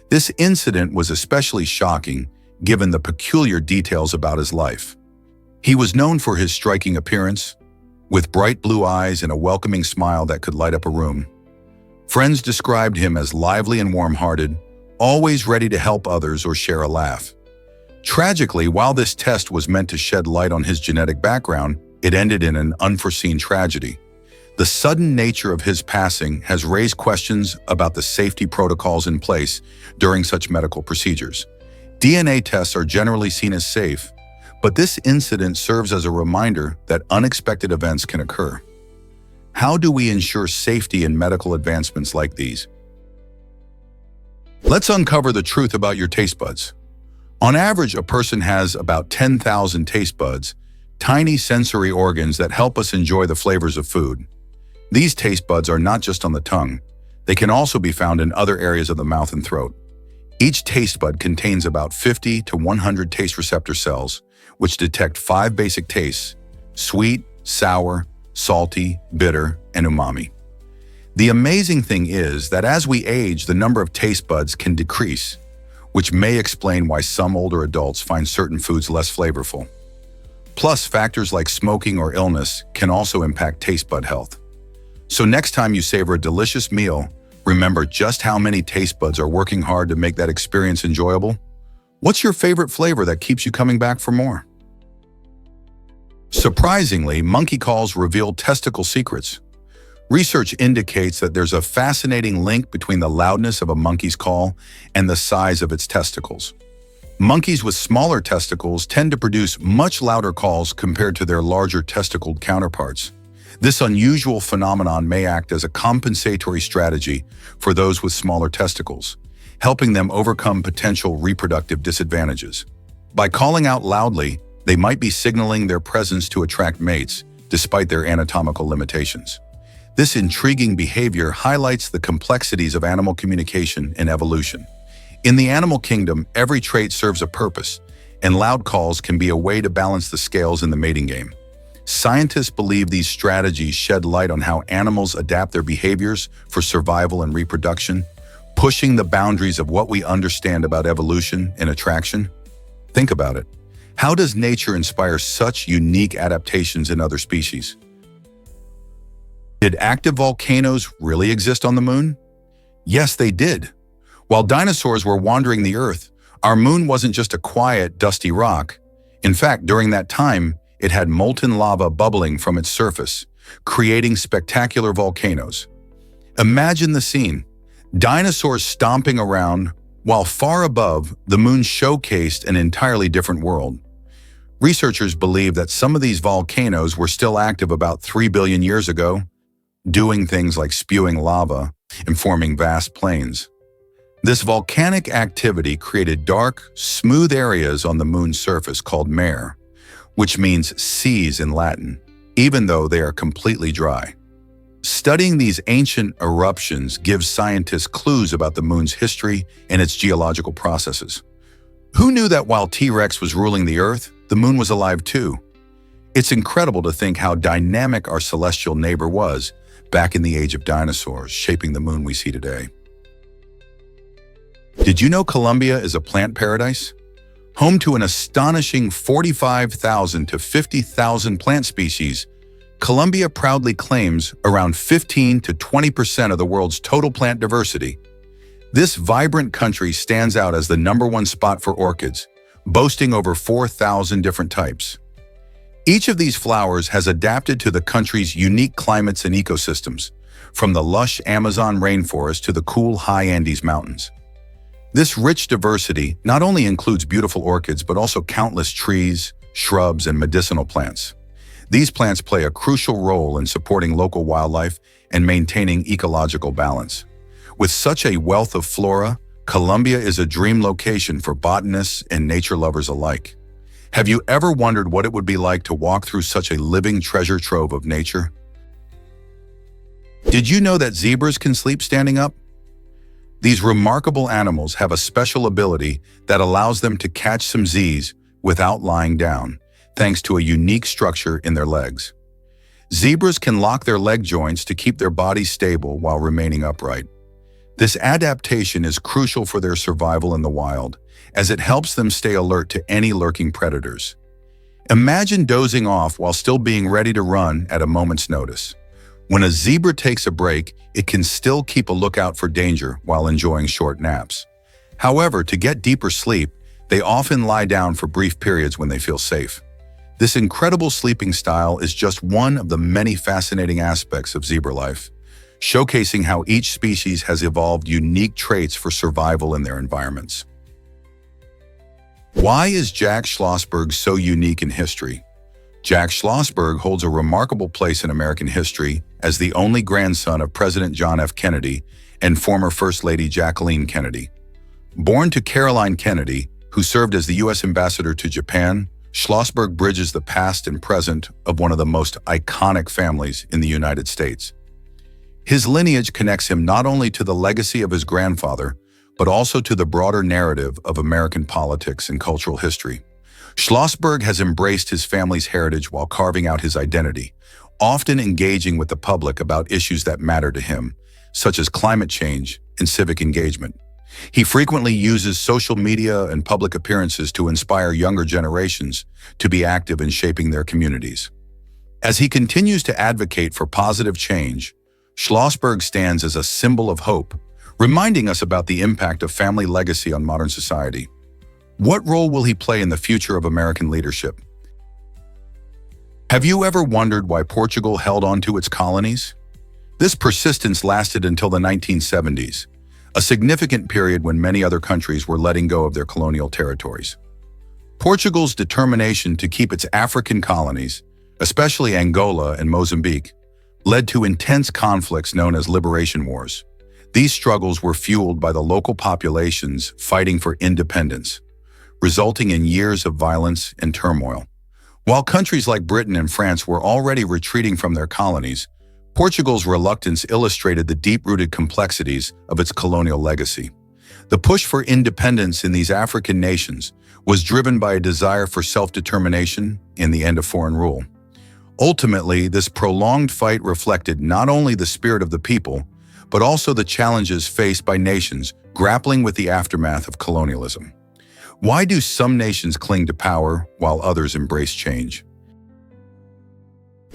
This incident was especially shocking given the peculiar details about his life. He was known for his striking appearance, with bright blue eyes and a welcoming smile that could light up a room. Friends described him as lively and warm-hearted, always ready to help others or share a laugh. Tragically, while this test was meant to shed light on his genetic background, it ended in an unforeseen tragedy. The sudden nature of his passing has raised questions about the safety protocols in place during such medical procedures. DNA tests are generally seen as safe, but this incident serves as a reminder that unexpected events can occur. How do we ensure safety in medical advancements like these? Let's uncover the truth about your taste buds. On average, a person has about 10,000 taste buds, tiny sensory organs that help us enjoy the flavors of food. These taste buds are not just on the tongue. They can also be found in other areas of the mouth and throat. Each taste bud contains about 50 to 100 taste receptor cells, which detect 5 basic tastes: sweet, sour, salty, bitter, and umami. The amazing thing is that as we age, the number of taste buds can decrease, which may explain why some older adults find certain foods less flavorful. Plus, factors like smoking or illness can also impact taste bud health. So next time you savor a delicious meal, remember just how many taste buds are working hard to make that experience enjoyable. What's your favorite flavor that keeps you coming back for more? Surprisingly, monkey calls reveal testicle secrets. Research indicates that there's a fascinating link between the loudness of a monkey's call and the size of its testicles. Monkeys with smaller testicles tend to produce much louder calls compared to their larger testicled counterparts. This unusual phenomenon may act as a compensatory strategy for those with smaller testicles. helping them overcome potential reproductive disadvantages. By calling out loudly, they might be signaling their presence to attract mates, despite their anatomical limitations. This intriguing behavior highlights the complexities of animal communication and evolution. In the animal kingdom, every trait serves a purpose, and loud calls can be a way to balance the scales in the mating game. Scientists believe these strategies shed light on how animals adapt their behaviors for survival and reproduction, pushing the boundaries of what we understand about evolution and attraction. Think about it. How does nature inspire such unique adaptations in other species? Did active volcanoes really exist on the moon? Yes, they did. While dinosaurs were wandering the Earth, our moon wasn't just a quiet, dusty rock. In fact, during that time, it had molten lava bubbling from its surface, creating spectacular volcanoes. Imagine the scene. Dinosaurs stomping around, while far above, the moon showcased an entirely different world. Researchers believe that some of these volcanoes were still active about 3 billion years ago, doing things like spewing lava and forming vast plains. This volcanic activity created dark, smooth areas on the moon's surface called mare, which means seas in Latin, even though they are completely dry. Studying these ancient eruptions gives scientists clues about the moon's history and its geological processes. Who knew that while T-Rex was ruling the Earth, the moon was alive too? It's incredible to think how dynamic our celestial neighbor was back in the age of dinosaurs, shaping the moon we see today. Did you know Colombia is a plant paradise? Home to an astonishing 45,000 to 50,000 plant species, Colombia proudly claims around 15 to 20% of the world's total plant diversity. This vibrant country stands out as the #1 spot for orchids, boasting over 4,000 different types. Each of these flowers has adapted to the country's unique climates and ecosystems, from the lush Amazon rainforest to the cool high Andes mountains. This rich diversity not only includes beautiful orchids, but also countless trees, shrubs, and medicinal plants. These plants play a crucial role in supporting local wildlife and maintaining ecological balance. With such a wealth of flora, Colombia is a dream location for botanists and nature lovers alike. Have you ever wondered what it would be like to walk through such a living treasure trove of nature? Did you know that zebras can sleep standing up? These remarkable animals have a special ability that allows them to catch some Z's without lying down, thanks to a unique structure in their legs. Zebras can lock their leg joints to keep their bodies stable while remaining upright. This adaptation is crucial for their survival in the wild, as it helps them stay alert to any lurking predators. Imagine dozing off while still being ready to run at a moment's notice. When a zebra takes a break, it can still keep a lookout for danger while enjoying short naps. However, to get deeper sleep, they often lie down for brief periods when they feel safe. This incredible sleeping style is just one of the many fascinating aspects of zebra life, showcasing how each species has evolved unique traits for survival in their environments. Why is Jack Schlossberg so unique in history? Jack Schlossberg holds a remarkable place in American history as the only grandson of President John F. Kennedy and former First Lady Jacqueline Kennedy. Born to Caroline Kennedy, who served as the U.S. ambassador to Japan, Schlossberg bridges the past and present of one of the most iconic families in the United States. His lineage connects him not only to the legacy of his grandfather, but also to the broader narrative of American politics and cultural history. Schlossberg has embraced his family's heritage while carving out his identity, often engaging with the public about issues that matter to him, such as climate change and civic engagement. He frequently uses social media and public appearances to inspire younger generations to be active in shaping their communities. As he continues to advocate for positive change, Schlossberg stands as a symbol of hope, reminding us about the impact of family legacy on modern society. What role will he play in the future of American leadership? Have you ever wondered why Portugal held on to its colonies? This persistence lasted until the 1970s, a significant period when many other countries were letting go of their colonial territories. Portugal's determination to keep its African colonies, especially Angola and Mozambique, led to intense conflicts known as liberation wars. These struggles were fueled by the local populations fighting for independence, resulting in years of violence and turmoil. While countries like Britain and France were already retreating from their colonies, Portugal's reluctance illustrated the deep-rooted complexities of its colonial legacy. The push for independence in these African nations was driven by a desire for self-determination and the end of foreign rule. Ultimately, this prolonged fight reflected not only the spirit of the people, but also the challenges faced by nations grappling with the aftermath of colonialism. Why do some nations cling to power while others embrace change?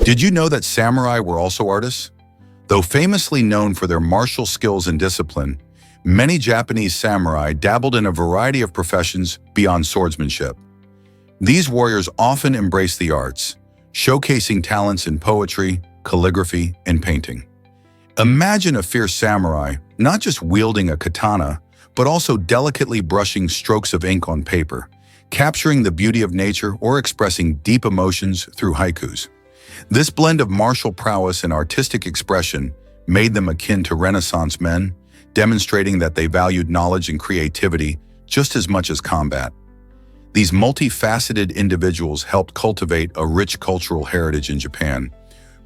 Did you know that samurai were also artists? Though famously known for their martial skills and discipline, many Japanese samurai dabbled in a variety of professions beyond swordsmanship. These warriors often embraced the arts, showcasing talents in poetry, calligraphy, and painting. Imagine a fierce samurai not just wielding a katana, but also delicately brushing strokes of ink on paper, capturing the beauty of nature or expressing deep emotions through haikus. This blend of martial prowess and artistic expression made them akin to Renaissance men, demonstrating that they valued knowledge and creativity just as much as combat. These multifaceted individuals helped cultivate a rich cultural heritage in Japan,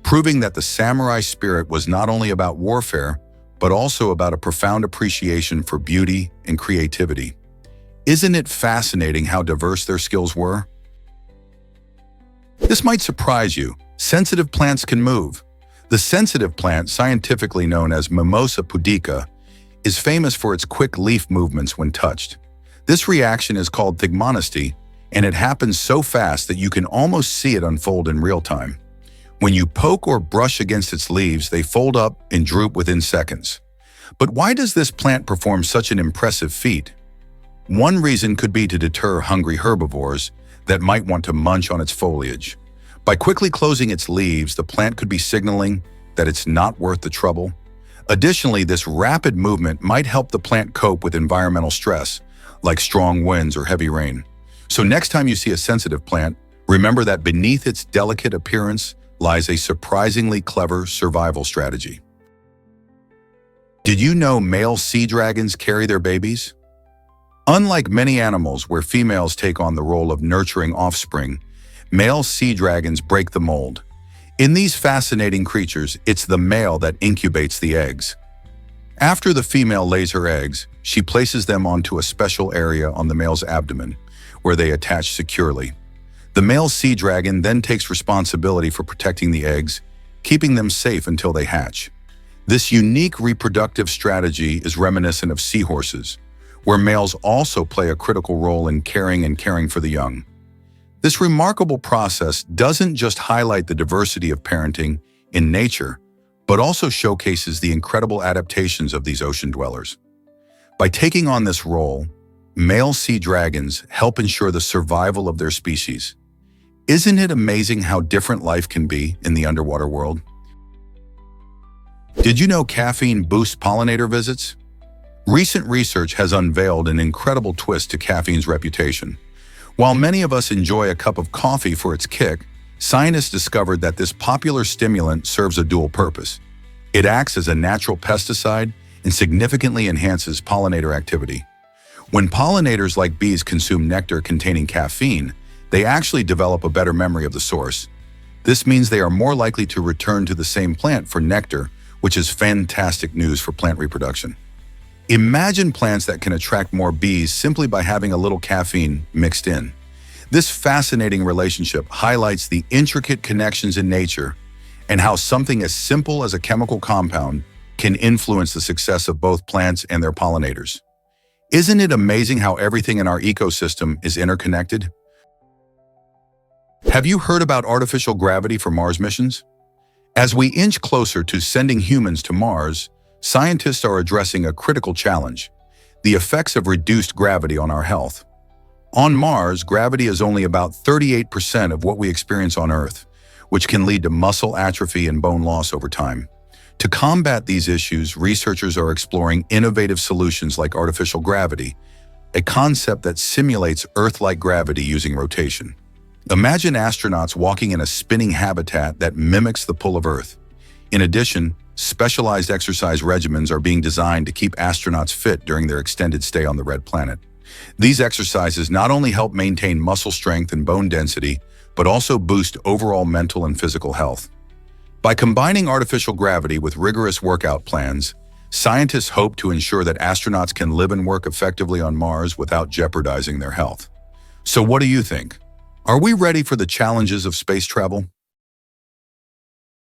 proving that the samurai spirit was not only about warfare, but also about a profound appreciation for beauty and creativity. Isn't it fascinating how diverse their skills were? This might surprise you. Sensitive plants can move. The sensitive plant, scientifically known as Mimosa pudica, is famous for its quick leaf movements when touched. This reaction is called thigmonesty, and it happens so fast that you can almost see it unfold in real time. When you poke or brush against its leaves, they fold up and droop within seconds. But why does this plant perform such an impressive feat? One reason could be to deter hungry herbivores that might want to munch on its foliage. By quickly closing its leaves, the plant could be signaling that it's not worth the trouble. Additionally, this rapid movement might help the plant cope with environmental stress, like strong winds or heavy rain. So next time you see a sensitive plant, remember that beneath its delicate appearance lies a surprisingly clever survival strategy. Did you know male sea dragons carry their babies? Unlike many animals where females take on the role of nurturing offspring, male sea dragons break the mold. In these fascinating creatures, it's the male that incubates the eggs. After the female lays her eggs, she places them onto a special area on the male's abdomen, where they attach securely. The male sea dragon then takes responsibility for protecting the eggs, keeping them safe until they hatch. This unique reproductive strategy is reminiscent of seahorses, where males also play a critical role in caring for the young. This remarkable process doesn't just highlight the diversity of parenting in nature, but also showcases the incredible adaptations of these ocean dwellers. By taking on this role, male sea dragons help ensure the survival of their species. Isn't it amazing how different life can be in the underwater world? Did you know caffeine boosts pollinator visits? Recent research has unveiled an incredible twist to caffeine's reputation. While many of us enjoy a cup of coffee for its kick, scientists discovered that this popular stimulant serves a dual purpose. It acts as a natural pesticide and significantly enhances pollinator activity. When pollinators like bees consume nectar containing caffeine, they actually develop a better memory of the source. This means they are more likely to return to the same plant for nectar, which is fantastic news for plant reproduction. Imagine plants that can attract more bees simply by having a little caffeine mixed in. This fascinating relationship highlights the intricate connections in nature and how something as simple as a chemical compound can influence the success of both plants and their pollinators. Isn't it amazing how everything in our ecosystem is interconnected? Have you heard about artificial gravity for Mars missions? As we inch closer to sending humans to Mars, scientists are addressing a critical challenge: the effects of reduced gravity on our health. On Mars, gravity is only about 38% of what we experience on Earth, which can lead to muscle atrophy and bone loss over time. To combat these issues, researchers are exploring innovative solutions like artificial gravity, a concept that simulates Earth-like gravity using rotation. Imagine astronauts walking in a spinning habitat that mimics the pull of Earth. In addition, Specialized exercise regimens are being designed to keep astronauts fit during their extended stay on the red planet. These exercises not only help maintain muscle strength and bone density, but also boost overall mental and physical health. By combining artificial gravity with rigorous workout plans, scientists hope to ensure that astronauts can live and work effectively on Mars without jeopardizing their health. So what do you think? Are we ready for the challenges of space travel?